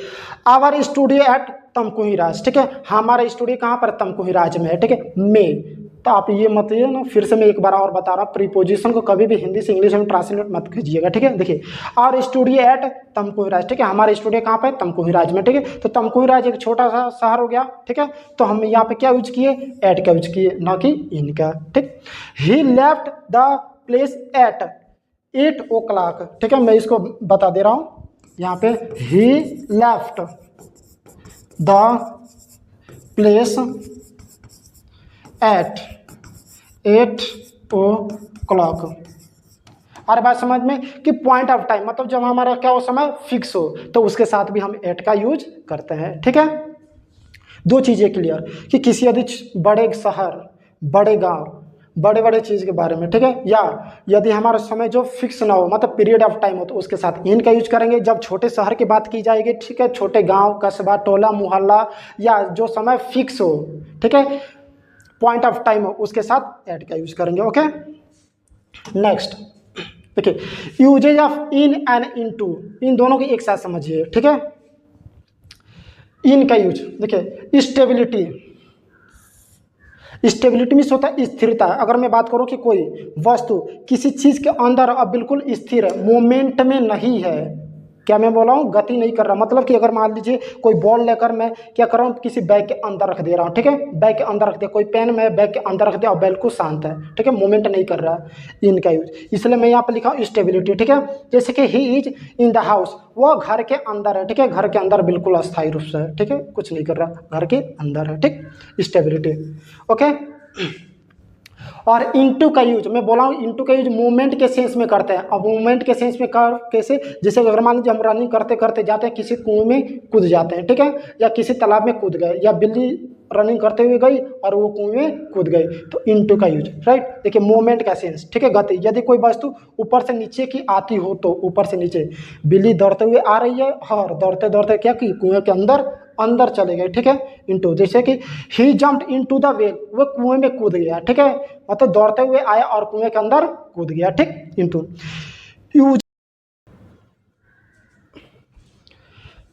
आवर स्टूडियो एट तमकुही राज, ठीक है, हमारा स्टूडियो कहाँ पर, तमकुही राज में है। ठीक है, में, तो आप ये मत ये ना, फिर से मैं एक बार और बता रहा हूँ, प्रीपोजिशन को कभी भी हिंदी से इंग्लिश में ट्रांसलेट मत कीजिएगा। ठीक है, देखिए, और स्टूडियो एट तमकुही राज, ठीक है, हमारा स्टूडियो कहाँ पे, तमकुही राज में। ठीक है, तो तमकुही राज एक छोटा सा शहर हो गया। ठीक है, तो हम यहाँ पे क्या यूज किए, एट का यूज किए, ना कि इनका। ठीक, he left the place at 8 o'clock, ठीक है, मैं इसको बता दे रहा हूँ यहाँ पे, he left the place at 8 o'clock। हर बात समझ में कि पॉइंट ऑफ टाइम मतलब जब हमारा क्या हो, समय फिक्स हो, तो उसके साथ भी हम एट का यूज करते हैं। ठीक है, दो चीजें क्लियर कि किसी यदि बड़े शहर, बड़े गांव, बड़े बड़े चीज के बारे में, ठीक है, या यदि हमारा समय जो फिक्स ना हो, मतलब पीरियड ऑफ टाइम हो, तो उसके साथ इन का यूज करेंगे। जब छोटे शहर की बात की जाएगी, ठीक है, छोटे गांव, कस्बा, टोला मोहल्ला, या जो समय फिक्स हो, ठीक है, पॉइंट ऑफ टाइम हो, उसके साथ एट का यूज करेंगे। ओके, नेक्स्ट देखिए, usages of in and into, इन दोनों की एक साथ समझिए। ठीक है, इन का यूज देखिए, स्टेबिलिटी, स्टेबिलिटी मीन्स होता है स्थिरता। अगर मैं बात करूं कि कोई वस्तु किसी चीज के अंदर अब बिल्कुल स्थिर है, मोमेंट में नहीं है, क्या मैं बोला हूँ, गति नहीं कर रहा, मतलब कि अगर मान लीजिए कोई बॉल लेकर मैं क्या कर रहा हूँ, किसी बैग के अंदर रख दे रहा हूँ, ठीक है, बैग के अंदर रख दिया, कोई पेन मैं बैग के अंदर रख दिया और बिल्कुल शांत है, ठीक है, मूवमेंट नहीं कर रहा, इनका यूज, इसलिए मैं यहाँ पर लिखा हूँ स्टेबिलिटी, ठीक है। जैसे कि he is in the house, वो घर के अंदर है, ठीक है, घर के अंदर बिल्कुल अस्थायी रूप से है, ठीक है, कुछ नहीं कर रहा, घर के अंदर है, ठीक, स्टेबिलिटी, ओके। और इनटू का यूज मैं बोला हूँ, इनटू का यूज मूवमेंट के सेंस में करते हैं। अब मूवमेंट के सेंस में कर कैसे, जैसे अगर मान लीजिए हम रनिंग करते करते जाते हैं, किसी कुएं में कूद जाते हैं, ठीक है, या किसी तालाब में कूद गए, या बिल्ली रनिंग करते हुए गई और वो कुएं में कूद गई, तो इनटू का यूज, राइट। देखिए मूवमेंट का सेंस, ठीक है, गति, यदि कोई वस्तु ऊपर से नीचे की आती हो तो ऊपर से नीचे, बिल्ली दौड़ते हुए आ रही है और दौड़ते दौड़ते क्या की कुएं के अंदर अंदर चले गए, ठीक है, इनटू। जैसे कि ही जम्प्ड इनटू द वेल, वो कुएं में कूद गया, ठीक है, मतलब दौड़ते हुए आया और कुएं के अंदर कूद गया, ठीक, इनटू। यूज,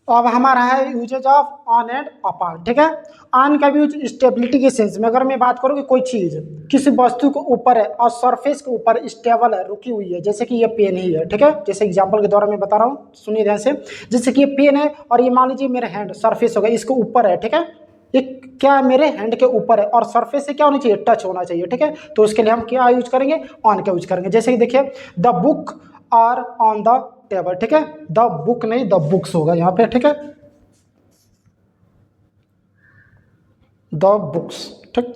अब हमारा है usages of on and upon, ठीक है। ऑन का भी यूज स्टेबिलिटी के सेंस में, अगर मैं बात करूँ कि कोई चीज़ किसी वस्तु के ऊपर है और सरफेस के ऊपर स्टेबल है, रुकी हुई है, जैसे कि ये पेन ही है, ठीक है, जैसे एग्जांपल के द्वारा मैं बता रहा हूँ, सुनिए ध्यान से। जैसे कि ये पेन है और ये मान लीजिए मेरे हैंड सरफेस हो गया, इसके ऊपर है, ठीक है, ये क्या है, मेरे हैंड के ऊपर है और सरफेस से क्या होना चाहिए, टच होना चाहिए, ठीक है, तो उसके लिए हम क्या यूज करेंगे, ऑन का यूज करेंगे। जैसे कि देखिए the book are on the table, ठीक है, द बुक नहीं द बुक्स होगा यहाँ पे, ठीक है, द बुक्स, ठीक,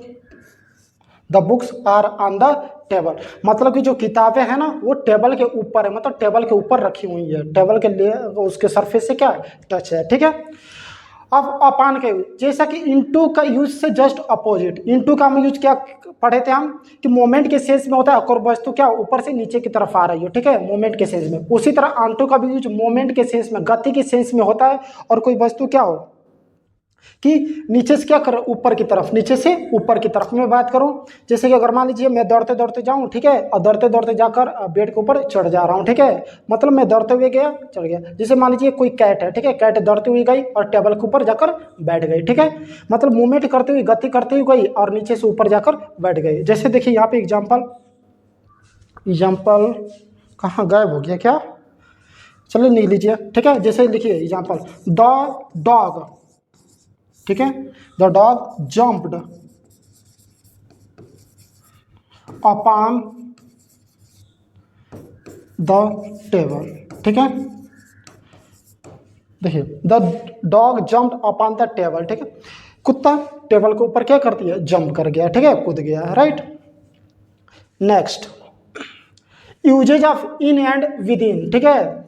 the books are on the table, मतलब कि जो किताबें हैं ना वो टेबल के ऊपर है, मतलब टेबल के ऊपर रखी हुई है, टेबल के लिए उसके सरफेस से क्या टच है, ठीक है। अब अपान का यूज, जैसा कि इनटू का यूज से जस्ट अपोजिट, इनटू का हम यूज क्या पढ़े थे हम, कि मोमेंट के सेंस में होता है, और वस्तु क्या ऊपर से नीचे की तरफ आ रही है, ठीक है, मोमेंट के सेंस में। उसी तरह आंटू का भी यूज मोमेंट के सेंस में, गति के सेंस में होता है, और कोई वस्तु क्या हो कि नीचे से क्या कर ऊपर की तरफ, नीचे से ऊपर की तरफ मैं बात करूं, जैसे कि अगर मान लीजिए मैं दौड़ते दौड़ते जाऊं, ठीक है, और दौड़ते दौड़ते जाकर बेड के ऊपर चढ़ जा रहा हूं, ठीक है, मतलब मैं दौड़ते हुए गया चढ़ गया। जैसे मान लीजिए कोई कैट है, ठीक है, कैट दौड़ती हुई गई और टेबल के ऊपर जाकर बैठ गई, ठीक है, मतलब मूवमेंट करते हुए गति करते हुए गई और नीचे से ऊपर जाकर बैठ गई। जैसे देखिए यहाँ पे एग्जाम्पल कहाँ गायब हो गया क्या, चलिए लिख लीजिए, ठीक है, जैसे लिखिए एग्जाम्पल, द डॉग, ठीक है, the dog jumped upon the table, ठीक है, देखिए the dog jumped upon the table, ठीक है, कुत्ता टेबल के ऊपर क्या करती है, जंप कर गया, ठीक है, कूद गया, right. Next usages of in and within, ठीक है,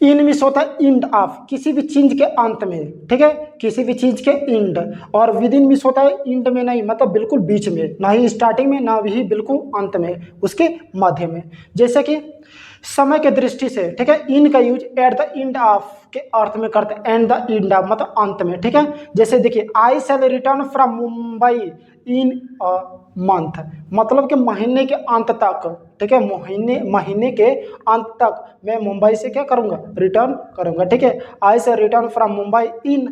इन मिस होता है इंड ऑफ, किसी भी चीज के अंत में, ठीक है, किसी भी चीज के इंड, और विद इन मिस होता है इंड में नहीं, मतलब बिल्कुल बीच में, ना ही स्टार्टिंग में ना ही बिल्कुल अंत में, उसके मध्य में। जैसे कि समय के दृष्टि से, ठीक है, इन का use at the end of के अर्थ में करते हैं, एंड द इंड ऑफ मतलब अंत में, ठीक है। जैसे देखिए I shall return from Mumbai in a month, मतलब कि महीने के अंत तक, ठीक है, महीने के अंत तक मैं मुंबई से क्या करूंगा, रिटर्न करूंगा, ठीक है, आई से return from Mumbai in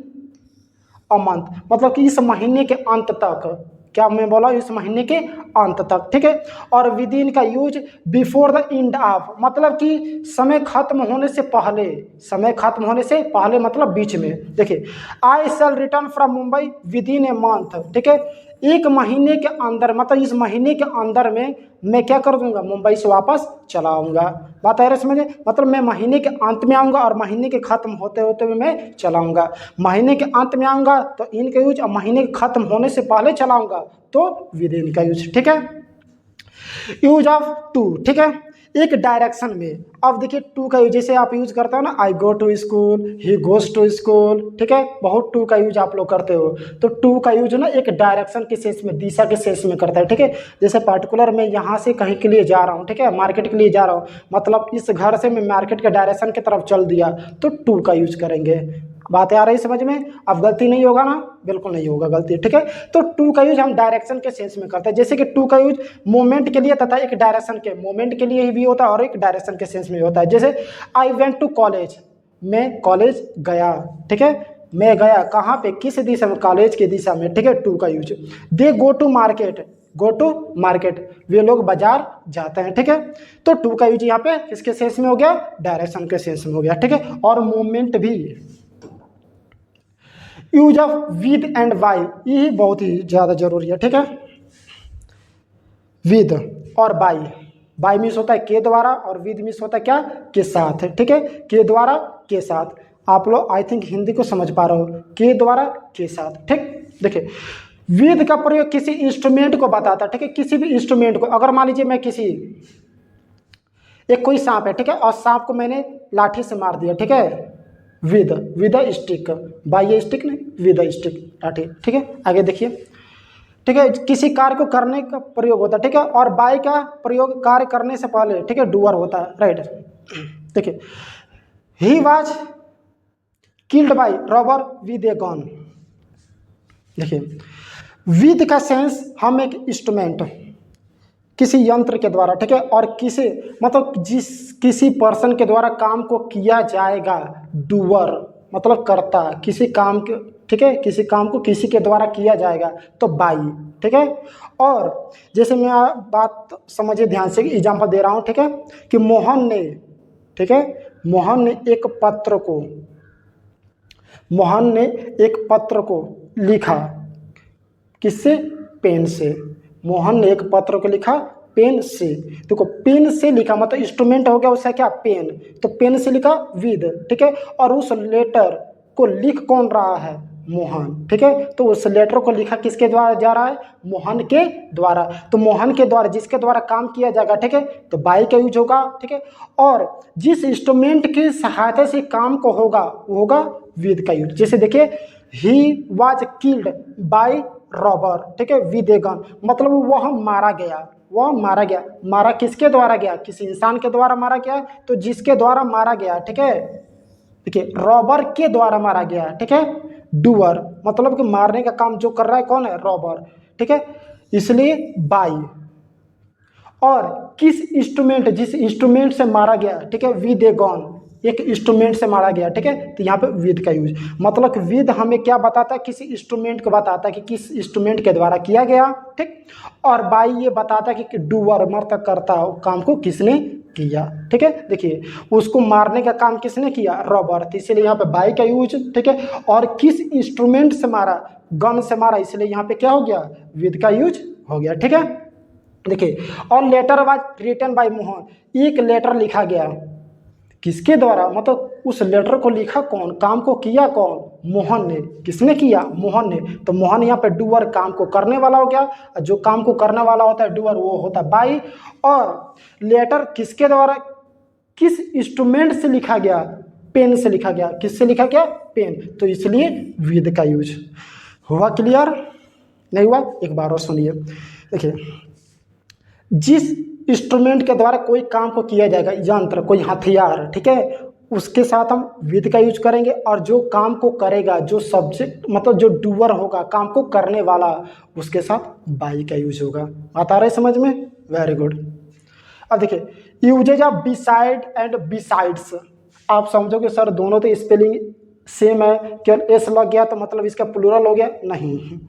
a month, मतलब कि इस महीने के अंत तक, क्या मैं बोला, इस महीने के अंत तक, ठीक है। और विद इन का use before the end of, मतलब कि समय खत्म होने से पहले, समय खत्म होने से पहले मतलब बीच में। देखिए I shall return from Mumbai within a month, ठीक है, एक महीने के अंदर, मतलब इस महीने के अंदर में मैं क्या कर दूंगा, मुंबई से वापस चला आऊँगा। बात आ रही है समझे, मतलब मैं महीने के अंत में आऊँगा और महीने के खत्म होते होते हुए मैं चलाऊँगा। महीने के अंत में आऊँगा तो इन का यूज, और महीने के खत्म होने से पहले चलाऊँगा तो विद इन का यूज, ठीक है। यूज ऑफ टू, ठीक है, एक डायरेक्शन में। अब देखिए टू का यूज जैसे आप यूज करते हो ना, I go to school, he goes to school, ठीक है, बहुत टू का यूज आप लोग करते हो। तो टू का यूज ना एक डायरेक्शन के सेंस में, दिशा के सेंस में करता है, ठीक है। जैसे पर्टिकुलर मैं यहाँ से कहीं के लिए जा रहा हूँ, ठीक है, मार्केट के लिए जा रहा हूँ, मतलब इस घर से मैं मार्केट के डायरेक्शन की तरफ चल दिया तो टू का यूज करेंगे। बातें आ रही समझ में, अब गलती नहीं होगा ना, बिल्कुल नहीं होगा गलती, ठीक है। तो टू का यूज हम डायरेक्शन के सेंस में करते हैं, जैसे कि टू का यूज मूवमेंट के लिए तथा एक डायरेक्शन के, मूवमेंट के लिए भी होता है और एक डायरेक्शन के सेंस में होता है। जैसे आई वेंट टू कॉलेज, मैं कॉलेज गया, ठीक है। मैं गया कहाँ पे, किस दिशा में, कॉलेज की दिशा में, ठीक है। टू का use. They go to market, go to market, वे लोग बाजार जाते हैं, ठीक है। तो टू का यूज यहाँ पे किसके सेंस में हो गया, डायरेक्शन के सेंस में हो गया, ठीक है। और मूवमेंट भी, use of with and by, ये बहुत ही ज़्यादा जरूरी है, ठीक है। विद और बाय मीन्स होता है के द्वारा, और विद मीन्स होता है क्या, के साथ, ठीक है। के द्वारा के साथ, आप लोग आई थिंक हिंदी को समझ पा रहे हो, के द्वारा के साथ, ठीक। देखिए विद का प्रयोग किसी इंस्ट्रूमेंट को बताता है, ठीक है। किसी भी इंस्ट्रूमेंट को, अगर मान लीजिए मैं किसी, एक कोई सांप है, ठीक है, और सांप को मैंने लाठी से मार दिया, ठीक है, with a stick, by a stick नहीं, विद अ स्टिक, लाठी, ठीक है। आगे देखिए, ठीक है। किसी कार्य को करने का प्रयोग होता है, ठीक है, और बाय का प्रयोग कार्य करने से पहले, ठीक है, डूअर होता है, राइट। देखिए he was killed by robber with a gun. देखिए विद का सेंस, हम एक इंस्ट्रूमेंट, किसी यंत्र के द्वारा, ठीक है, और किसी मतलब किसी पर्सन के द्वारा काम को किया जाएगा, डूअर मतलब करता, किसी काम के, ठीक है, किसी काम को किसी के द्वारा किया जाएगा तो बाई, ठीक है। और जैसे मैं बात समझिए ध्यान से, एग्जांपल दे रहा हूँ, ठीक है, कि मोहन ने, ठीक है, मोहन ने एक पत्र को लिखा, किससे, पेन से। मोहन ने एक पत्र को लिखा पेन से। देखो पेन से लिखा मतलब इंस्ट्रूमेंट हो गया उसका क्या, पेन, तो पेन से लिखा विद, ठीक है। और उस लेटर को लिख कौन रहा है, मोहन, ठीक है। तो उस लेटर को लिखा किसके द्वारा जा रहा है, मोहन के द्वारा। तो मोहन के द्वारा, जिसके द्वारा काम किया जाएगा, ठीक है, तो बाई का यूज होगा, ठीक है। और जिस इंस्ट्रूमेंट की सहायता से काम को होगा वो होगा विद का यूज। जैसे देखिए he was killed by robber, ठीक है, विद ए गन, मतलब वह मारा गया, मारा किसके द्वारा गया, किसी इंसान के द्वारा मारा गया, तो जिसके द्वारा मारा गया, ठीक है। देखिए रॉबर के द्वारा मारा गया, ठीक है, डूअर मतलब कि मारने का काम जो कर रहा है कौन है, रॉबर, ठीक है, इसलिए बाई। और किस इंस्ट्रूमेंट, जिस इंस्ट्रूमेंट से मारा गया, ठीक है, विद ए गन, एक इंस्ट्रूमेंट से मारा गया, ठीक है, तो यहाँ पे विद का यूज, मतलब कि विद हमें क्या बताता है, किसी इंस्ट्रूमेंट को बताता है कि किस इंस्ट्रूमेंट के द्वारा किया गया, ठीक। और बाई ये बताता है कि डूअर मतलब करता काम को किसने किया, ठीक है। देखिए उसको मारने का काम किसने किया, रॉबर, तो इसीलिए यहाँ पे बाई का यूज, ठीक है। और किस इंस्ट्रूमेंट से मारा, गन से मारा, इसलिए यहाँ पे क्या हो गया, विद का यूज हो गया, ठीक है। देखिए और letter was written by Mohan, एक लेटर लिखा गया, किसके द्वारा, मतलब उस लेटर को लिखा कौन, काम को किया कौन, मोहन ने। किसने किया, मोहन ने। तो मोहन यहाँ पे डूअर काम को करने वाला हो गया, जो काम को करने वाला होता है डूअर वो होता है बाई। और लेटर किसके द्वारा, किस इंस्ट्रूमेंट से लिखा गया, पेन से लिखा गया, किससे लिखा गया, पेन, तो इसलिए विद का यूज हुआ। क्लियर नहीं हुआ, एक बार और सुनिए। देखिए जिस इंस्ट्रूमेंट के द्वारा कोई काम को किया जाएगा, यंत्र, कोई हथियार, ठीक है, उसके साथ हम विद का यूज करेंगे। और जो काम को करेगा, जो सब्जेक्ट मतलब जो डूअर होगा, काम को करने वाला, उसके साथ बाई का यूज होगा। बात आ रहा है समझ में, वेरी गुड। अब देखिए usages of beside and besides, आप समझोगे सर दोनों तो स्पेलिंग सेम है, केवल एस लग गया तो मतलब इसका प्लूरल हो गया, नहीं।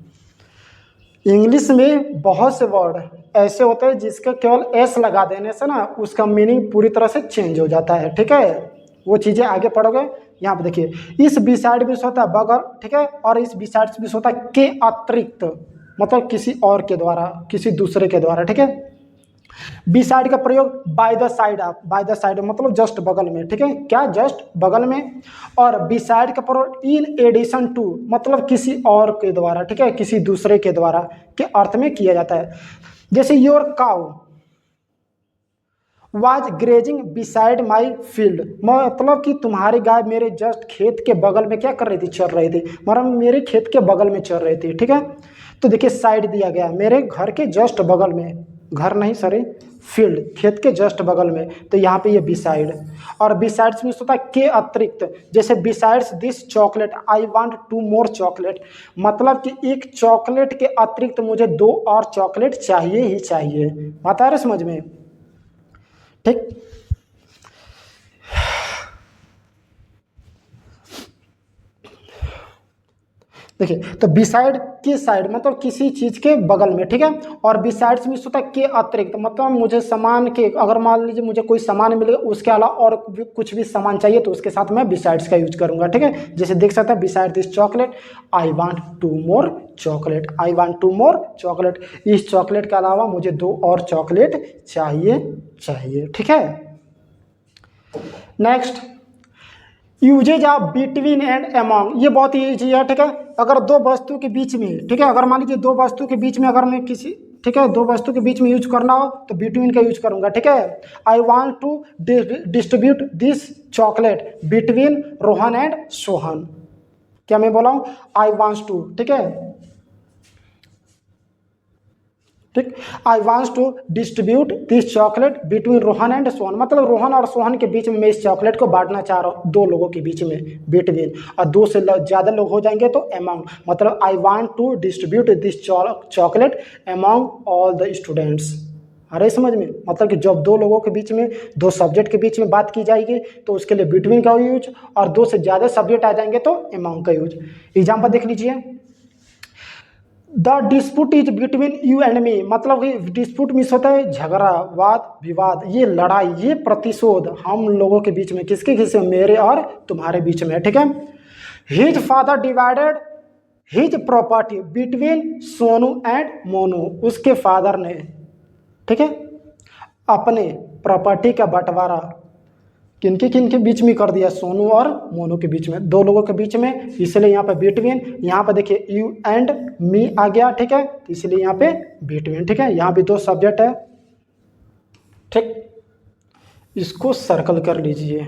इंग्लिश में बहुत से वर्ड ऐसे होते हैं जिसका केवल एस लगा देने से ना उसका मीनिंग पूरी तरह से चेंज हो जाता है, ठीक है। वो चीज़ें आगे पढ़ोगे। यहाँ पे देखिए इस बिसाइड भी होता है बगल, ठीक है, और इस बिसाइड भी होता है के अतिरिक्त, मतलब किसी और के द्वारा, किसी दूसरे के द्वारा, ठीक है। बिसाइड का प्रयोग by the side of, by the side मतलब जस्ट बगल में, ठीक है, क्या, जस्ट बगल में। और बिसाइड का प्रयोग इन एडिशन टू मतलब किसी और के द्वारा, ठीक है, किसी दूसरे के द्वारा के अर्थ में किया जाता है। जैसे your cow was grazing beside my field, मतलब कि तुम्हारी गाय मेरे जस्ट खेत के बगल में क्या कर रही थी, चल रही थी, मतलब मेरे खेत के बगल में चल रही थी, ठीक है। तो देखिए साइड दिया गया, मेरे घर के जस्ट बगल में, घर नहीं सॉरी, फील्ड, खेत के जस्ट बगल में, तो यहाँ पे ये बिसाइड। और बिसाइड्स में होता है के अतिरिक्त, जैसे besides this chocolate I want 2 more chocolate, मतलब कि एक चॉकलेट के अतिरिक्त मुझे 2 और चॉकलेट चाहिए ही चाहिए। बात आ रहा है समझ में, ठीक। देखिए, तो बिसाइड के साइड मतलब किसी चीज़ के बगल में, ठीक है। और बिसाइड्स में होता है के अतिरिक्त, मतलब मुझे सामान के, अगर मान लीजिए मुझे कोई सामान मिलेगा उसके अलावा और कुछ भी सामान चाहिए तो उसके साथ मैं बिसाइड्स का यूज करूंगा, ठीक है। जैसे देख सकते हैं, beside this chocolate I want 2 more chocolate, I want 2 more chocolate, इस चॉकलेट के अलावा मुझे 2 और चॉकलेट चाहिए, ठीक है। Next, usages of between and among, ये बहुत ही ईजी है, ठीक है। अगर दो वस्तु के बीच में, ठीक है, अगर मान लीजिए दो वस्तु के बीच में अगर मैं किसी, ठीक है, दो वस्तु के बीच में यूज करना हो तो बिटवीन का यूज करूंगा, ठीक है। I want to distribute this chocolate between Rohan and Sohan, क्या मैं बोला हूं, आई वांट्स टू, ठीक है, ठीक। I wants to distribute this chocolate between Rohan and Sohan, मतलब रोहन और सोहन के बीच में मैं इस चॉकलेट को बांटना चाह रहा हूँ, दो लोगों के बीच में, बिटवीन। और दो से ज़्यादा लोग हो जाएंगे तो अमंग, मतलब I want to distribute this chocolate among all the students. अरे समझ में, मतलब कि जब दो लोगों के बीच में, दो सब्जेक्ट के बीच में बात की जाएगी तो उसके लिए बिटवीन का यूज, और दो से ज़्यादा सब्जेक्ट आ जाएंगे तो अमंग का यूज। एग्जाम्पल देख लीजिए, the dispute is between you and me, मतलब कि डिस्प्यूट मीन्स होता है झगड़ा, वाद विवाद, ये लड़ाई, ये प्रतिशोध हम लोगों के बीच में, किसके मेरे और तुम्हारे बीच में, ठीक है। His father divided his property between Sonu and Monu, उसके फादर ने, ठीक है, अपने प्रॉपर्टी का बंटवारा किनके बीच में कर दिया, सोनू और मोनू के बीच में, दो लोगों के बीच में, इसलिए यहाँ पे बिटवीन। यहाँ पे देखिए यू एंड मी आ गया, ठीक है, तो इसलिए यहाँ पे बिटवीन, ठीक है। यहाँ भी दो सब्जेक्ट है, ठीक, इसको सर्कल कर लीजिए।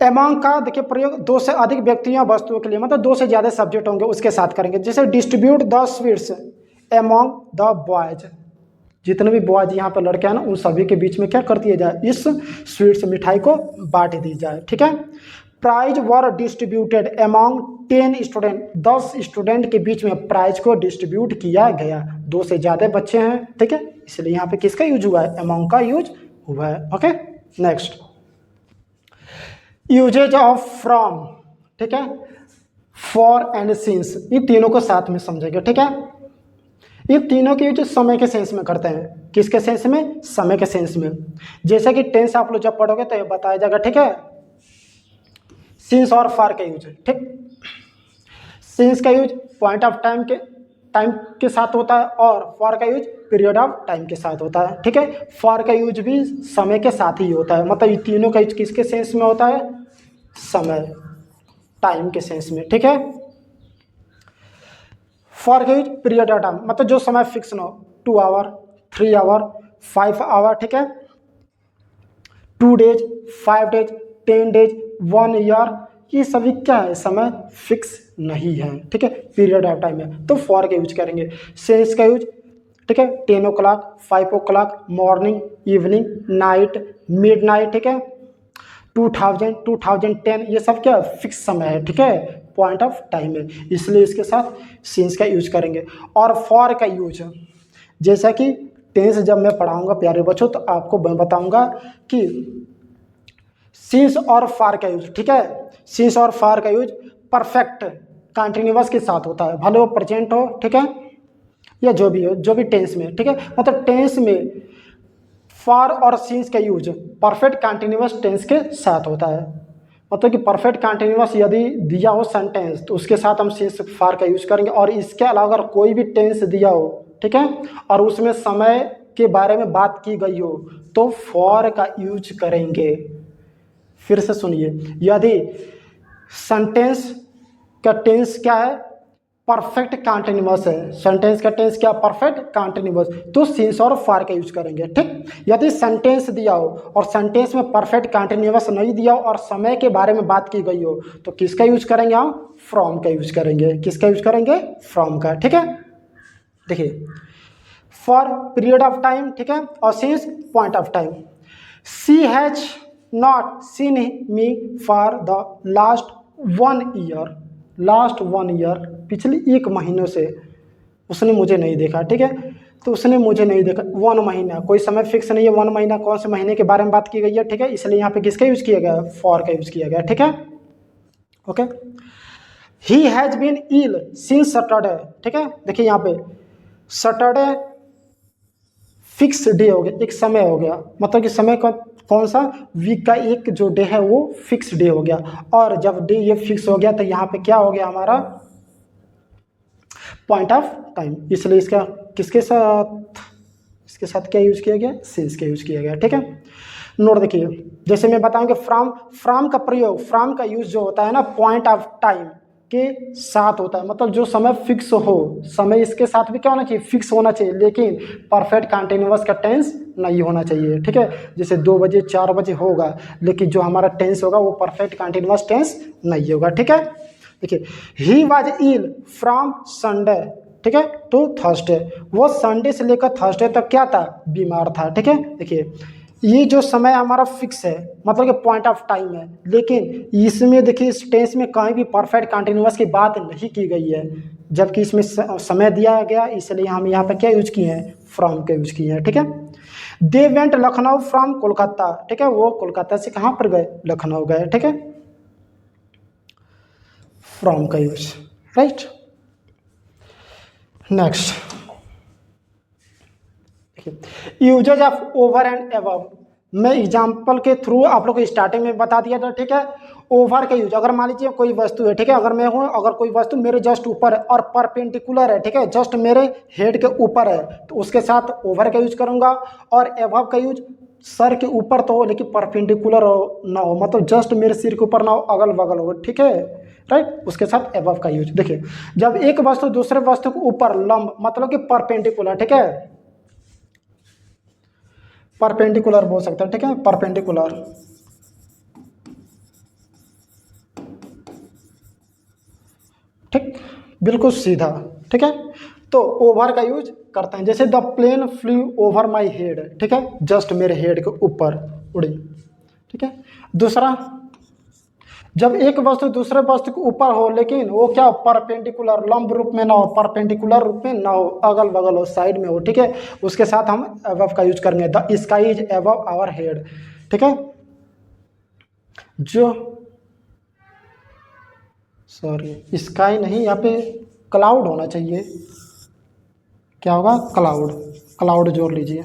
अमंग का देखिए प्रयोग दो से अधिक व्यक्तियों वस्तुओं के लिए, मतलब दो से ज्यादा सब्जेक्ट होंगे उसके साथ करेंगे। जैसे distribute the sweets among the boys, जितने भी बॉयज यहाँ पर लड़के हैं ना, उन सभी के बीच में क्या कर दिया जाए, इस स्वीट्स मिठाई को बांट दी जाए, ठीक है। Prize were distributed among 10 student, 10 student के बीच में प्राइज को डिस्ट्रीब्यूट किया गया, दो से ज़्यादा बच्चे हैं, ठीक है, इसलिए यहाँ पे किसका यूज हुआ है, अमॉन्ग का यूज हुआ है, okay. Next, usages of from, ठीक है, फॉर एंड सिंस, ये तीनों को साथ में समझेंगे, ठीक है। ये तीनों के यूज समय के सेंस में करते हैं, किसके सेंस में, समय के सेंस में। जैसे कि टेंस आप लोग जब पढ़ोगे तो ये बताया जाएगा, ठीक है। सिंस और फॉर का यूज, ठीक, सिंस का यूज पॉइंट ऑफ टाइम के साथ होता है और फॉर का यूज पीरियड ऑफ टाइम के साथ होता है, ठीक है। फॉर का यूज भी समय के साथ ही होता है, मतलब ये तीनों का यूज किसके सेंस में होता है, समय, टाइम के सेंस में, ठीक है। फॉर का यूज पीरियड ऑफ टाइम, मतलब जो समय फिक्स ना हो, 2 आवर, 3 आवर, 5 आवर, ठीक है, 2 डेज, 5 डेज, 10 डेज, 1 ईयर, ये सभी क्या है, समय फिक्स नहीं है, ठीक है, पीरियड ऑफ टाइम है, तो फॉर का यूज करेंगे। सेंस का यूज, ठीक है, 10 o'clock, 5 o'clock, morning, evening, night, mid night, ठीक है, 2000, 2010, ये सब क्या फिक्स समय है, ठीक है, पॉइंट ऑफ टाइम है, इसलिए इसके साथ सिंस का यूज करेंगे। और फॉर का यूज, जैसा कि टेंस जब मैं पढ़ाऊंगा प्यारे बच्चों तो आपको मैं बताऊंगा कि सिंस और फॉर का यूज, ठीक है, सिंस और फॉर का यूज परफेक्ट कंटिन्यूअस के साथ होता है, भले वो प्रेजेंट हो, ठीक है, या जो भी हो, जो भी टेंस में, ठीक है, मतलब टेंस में फॉर और सिंस का यूज परफेक्ट कंटिन्यूअस टेंस के साथ होता है, मतलब कि परफेक्ट कंटिन्यूअस यदि दिया हो सेंटेंस तो उसके साथ हम सिंस फॉर का यूज करेंगे। और इसके अलावा अगर कोई भी टेंस दिया हो, ठीक है, और उसमें समय के बारे में बात की गई हो तो फॉर का यूज करेंगे। फिर से सुनिए, यदि सेंटेंस का टेंस क्या है, परफेक्ट कंटिन्यूअस है, सेंटेंस का टेंस क्या, परफेक्ट कंटिन्यूअस, तो सिंस और फॉर का यूज करेंगे, ठीक। यदि सेंटेंस दिया हो और सेंटेंस में परफेक्ट कंटिन्यूअस नहीं दिया हो और समय के बारे में बात की गई हो तो किसका यूज करेंगे हम, फ्रॉम का यूज करेंगे, किसका यूज करेंगे, फ्रॉम का, ठीक है। देखिए, फॉर पीरियड ऑफ टाइम, ठीक है, और since point of time. She has not seen me for the last 1 year, last 1 year, पिछले 1 महीनों से उसने मुझे नहीं देखा, ठीक है, तो उसने मुझे नहीं देखा, 1 महीना, कोई समय फिक्स नहीं है, 1 महीना कौन से महीने के बारे में बात की गई है, ठीक है, इसलिए यहाँ पे किसका यूज किया गया है, फॉर का यूज किया गया, ठीक है, okay. He has been ill since Saturday, ठीक है। देखिए यहाँ पे सैटरडे फिक्स डे हो गया, एक समय हो गया, मतलब कि समय का कौन सा, वीक का एक जो डे है वो फिक्स डे हो गया। और जब डे ये फिक्स हो गया तो यहाँ पे क्या हो गया हमारा पॉइंट ऑफ टाइम, इसलिए इसका इसके साथ क्या यूज किया गया, सिंस का यूज किया गया, ठीक है। नोट देखिए, जैसे मैं बताऊंगा फ्रॉम का प्रयोग, फ्रॉम का यूज जो होता है ना पॉइंट ऑफ टाइम के साथ होता है, मतलब जो समय फिक्स हो, समय इसके साथ भी क्या होना चाहिए, फिक्स होना चाहिए, लेकिन परफेक्ट कंटिन्यूअस का टेंस नहीं होना चाहिए, ठीक है। जैसे 2 बजे 4 बजे होगा, लेकिन जो हमारा टेंस होगा वो परफेक्ट कंटिन्यूअस टेंस नहीं होगा, ठीक है। देखिए he was ill from Sunday, ठीक है, टू थर्सडे, वो संडे से लेकर थर्सडे तक क्या था, बीमार था, ठीक है। देखिए ये जो समय हमारा फिक्स है, मतलब कि पॉइंट ऑफ टाइम है, लेकिन इसमें देखिए इस टेंस में कहीं भी परफेक्ट कंटिन्यूअस की बात नहीं की गई है, जबकि इसमें समय दिया गया, इसलिए हम यहाँ पे क्या यूज किए हैं, फ्रॉम का यूज किए हैं, ठीक है। They went Lucknow from Kolkata, ठीक है, वो कोलकाता से कहाँ पर गए, लखनऊ गए, ठीक है, फ्रॉम का use, right. Next usages of over and above, मैं एग्जाम्पल के थ्रू आप लोग को स्टार्टिंग में बता दिया था, ठीक है। ओवर का यूज, अगर मान लीजिए कोई वस्तु है, ठीक है, अगर मैं हूँ, अगर कोई वस्तु मेरे जस्ट ऊपर है और परपेंडिकुलर है, ठीक है, जस्ट मेरे हेड के ऊपर है, तो उसके साथ ओवर का यूज करूंगा। और एबव का यूज सर के ऊपर तो हो लेकिन परपेंडिकुलर ना हो, मतलब जस्ट मेरे सिर के ऊपर ना हो, अगल बगल हो, ठीक है, राइट, उसके साथ एबव का यूज। देखिए जब एक वस्तु दूसरे वस्तु के ऊपर लंब, मतलब कि परपेंडिकुलर, ठीक है, परपेंडिकुलर बोल सकते हैं, ठीक है, परपेंडिकुलर, ठीक, बिल्कुल सीधा, ठीक है, तो ओवर का यूज करते हैं। जैसे the plane flew over my head, ठीक है, जस्ट मेरे हेड के ऊपर उड़ी, ठीक है। दूसरा, जब एक वस्तु दूसरे वस्तु के ऊपर हो लेकिन वो क्या परपेंडिकुलर, लंब रूप में ना हो, परपेंडिकुलर रूप में ना हो, अगल बगल हो, साइड में हो, ठीक है, उसके साथ हम अबव का यूज करेंगे। The sky is above our head, ठीक है, जो सॉरी स्काई नहीं, यहाँ पे क्लाउड होना चाहिए, क्या होगा, क्लाउड, क्लाउड जोड़ लीजिए,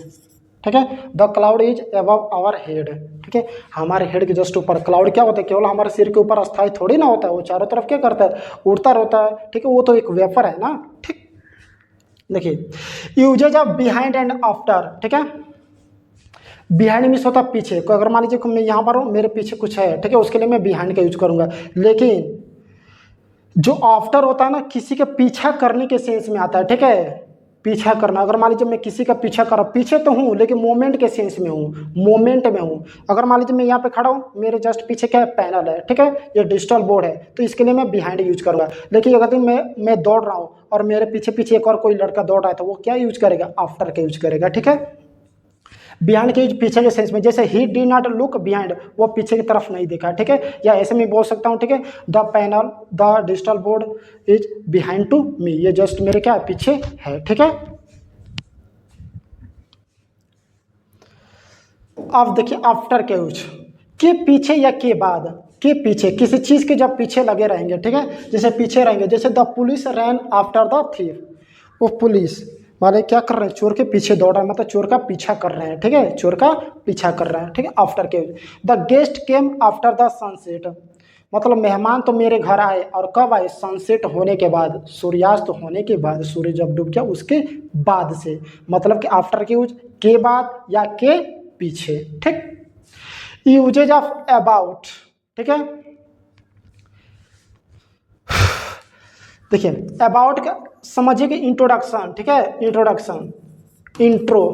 ठीक है। The cloud is above our head, ठीक है, हमारे हेड के जस्ट ऊपर। क्लाउड क्या होता है, केवल हमारे सिर के ऊपर अस्थायी थोड़ी ना होता है, वो चारों तरफ क्या करता है, उड़ता रहता है, ठीक है, वो तो एक वेपर है ना, ठीक। देखिए usages of behind and after, ठीक है, बिहाइंड मीन्स होता है पीछे, अगर मान लीजिए मैं यहाँ पर हूँ, मेरे पीछे कुछ है, ठीक है, उसके लिए मैं बिहाइंड का यूज करूंगा। लेकिन जो आफ्टर होता है ना, किसी का पीछा करने के सेंस में आता है, ठीक है, पीछा करना। अगर मान लीजिए मैं किसी का पीछा कर रहा हूँ, पीछे तो हूँ लेकिन मोमेंट के सेंस में हूँ, मोमेंट में हूँ। अगर मान लीजिए मैं यहाँ पे खड़ा हूँ, मेरे जस्ट पीछे क्या है, पैनल है, ठीक है, ये डिजिटल बोर्ड है, तो इसके लिए मैं बिहाइंड यूज करूँगा। लेकिन अगर मैं दौड़ रहा हूँ और मेरे पीछे पीछे एक और कोई लड़का दौड़ रहा है, तो वो क्या यूज करेगा, आफ्टर का यूज करेगा, ठीक है। बिहाइंड के पीछे के सेंस में, जैसे ही डी नॉट लुक बिहाइंड, वो पीछे की तरफ नहीं देखा, ठीक है, या ऐसे में बोल सकता हूँ, ठीक है, the panel, the digital board is behind to me, ये जस्ट मेरे क्या पीछे है, ठीक है। अब देखिए आफ्टर के यूज, के पीछे या के बाद, के पीछे, किसी चीज के जब पीछे लगे रहेंगे, ठीक है, जैसे पीछे रहेंगे, जैसे the police rain after the thief, वो पुलिस वाले क्या कर रहे हैं, चोर के पीछे दौड़ रहे हैं, मतलब चोर का पीछा कर रहे हैं, ठीक है, चोर का पीछा कर रहे हैं, ठीक है, आफ्टर के। The guest came after the sunset, मतलब मेहमान तो मेरे घर आए, और कब आए, सनसेट होने के बाद, सूर्यास्त होने के बाद, सूर्य जब डूब गया उसके बाद से, मतलब कि आफ्टर के यूज के बाद या के पीछे, ठीक। यूजेज ऑफ अबाउट, ठीक है, देखिए अबाउट का समझिए कि इंट्रोडक्शन, ठीक है, इंट्रोडक्शन, इंट्रो,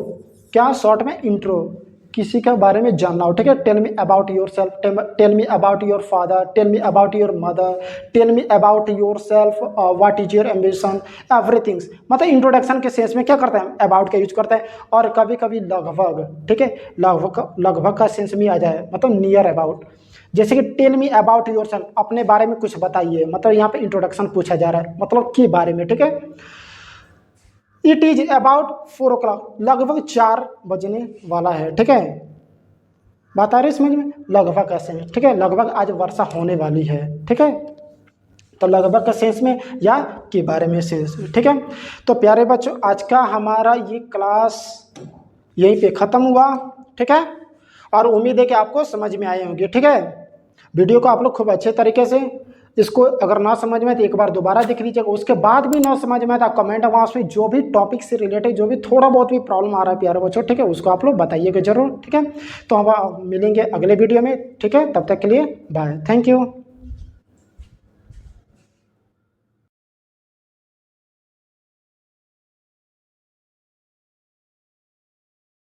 क्या शॉर्ट में इंट्रो, किसी के बारे में जानना हो, ठीक है। Tell me about yourself, tell me about your father, tell me about your mother, tell me about yourself, what is your ambition, everythings, मतलब इंट्रोडक्शन के सेंस में क्या करते हैं, अबाउट का यूज करते हैं। और कभी कभी लगभग, ठीक है, लगभग का सेंस में आ जाए, मतलब नियर अबाउट, जैसे कि tell me about yourself, अपने बारे में कुछ बताइए, मतलब यहाँ पे इंट्रोडक्शन पूछा जा रहा है, मतलब के बारे में, ठीक है। इट इज अबाउट 4 o'clock, लगभग 4 बजने वाला है, ठीक है, बात आ रही समझ में, लगभग ऐसे में, ठीक है, लगभग आज वर्षा होने वाली है, ठीक है। तो लगभग सेंस में या के बारे में सेंस, ठीक है। तो प्यारे बच्चों आज का हमारा ये क्लास यहीं पे ख़त्म हुआ, ठीक है। और उम्मीद है कि आपको समझ में आए होंगे, ठीक है। वीडियो को आप लोग खूब अच्छे तरीके से इसको अगर ना समझ में तो एक बार दोबारा देख लीजिएगा, उसके बाद भी ना समझ में तो आप कमेंट बॉक्स में जो भी टॉपिक से रिलेटेड जो भी थोड़ा बहुत भी प्रॉब्लम आ रहा है प्यारे बच्चों, ठीक है, उसको आप लोग बताइएगा जरूर, ठीक है। तो हम मिलेंगे अगले वीडियो में, ठीक है। तब तक के लिए बाय, थैंक यू।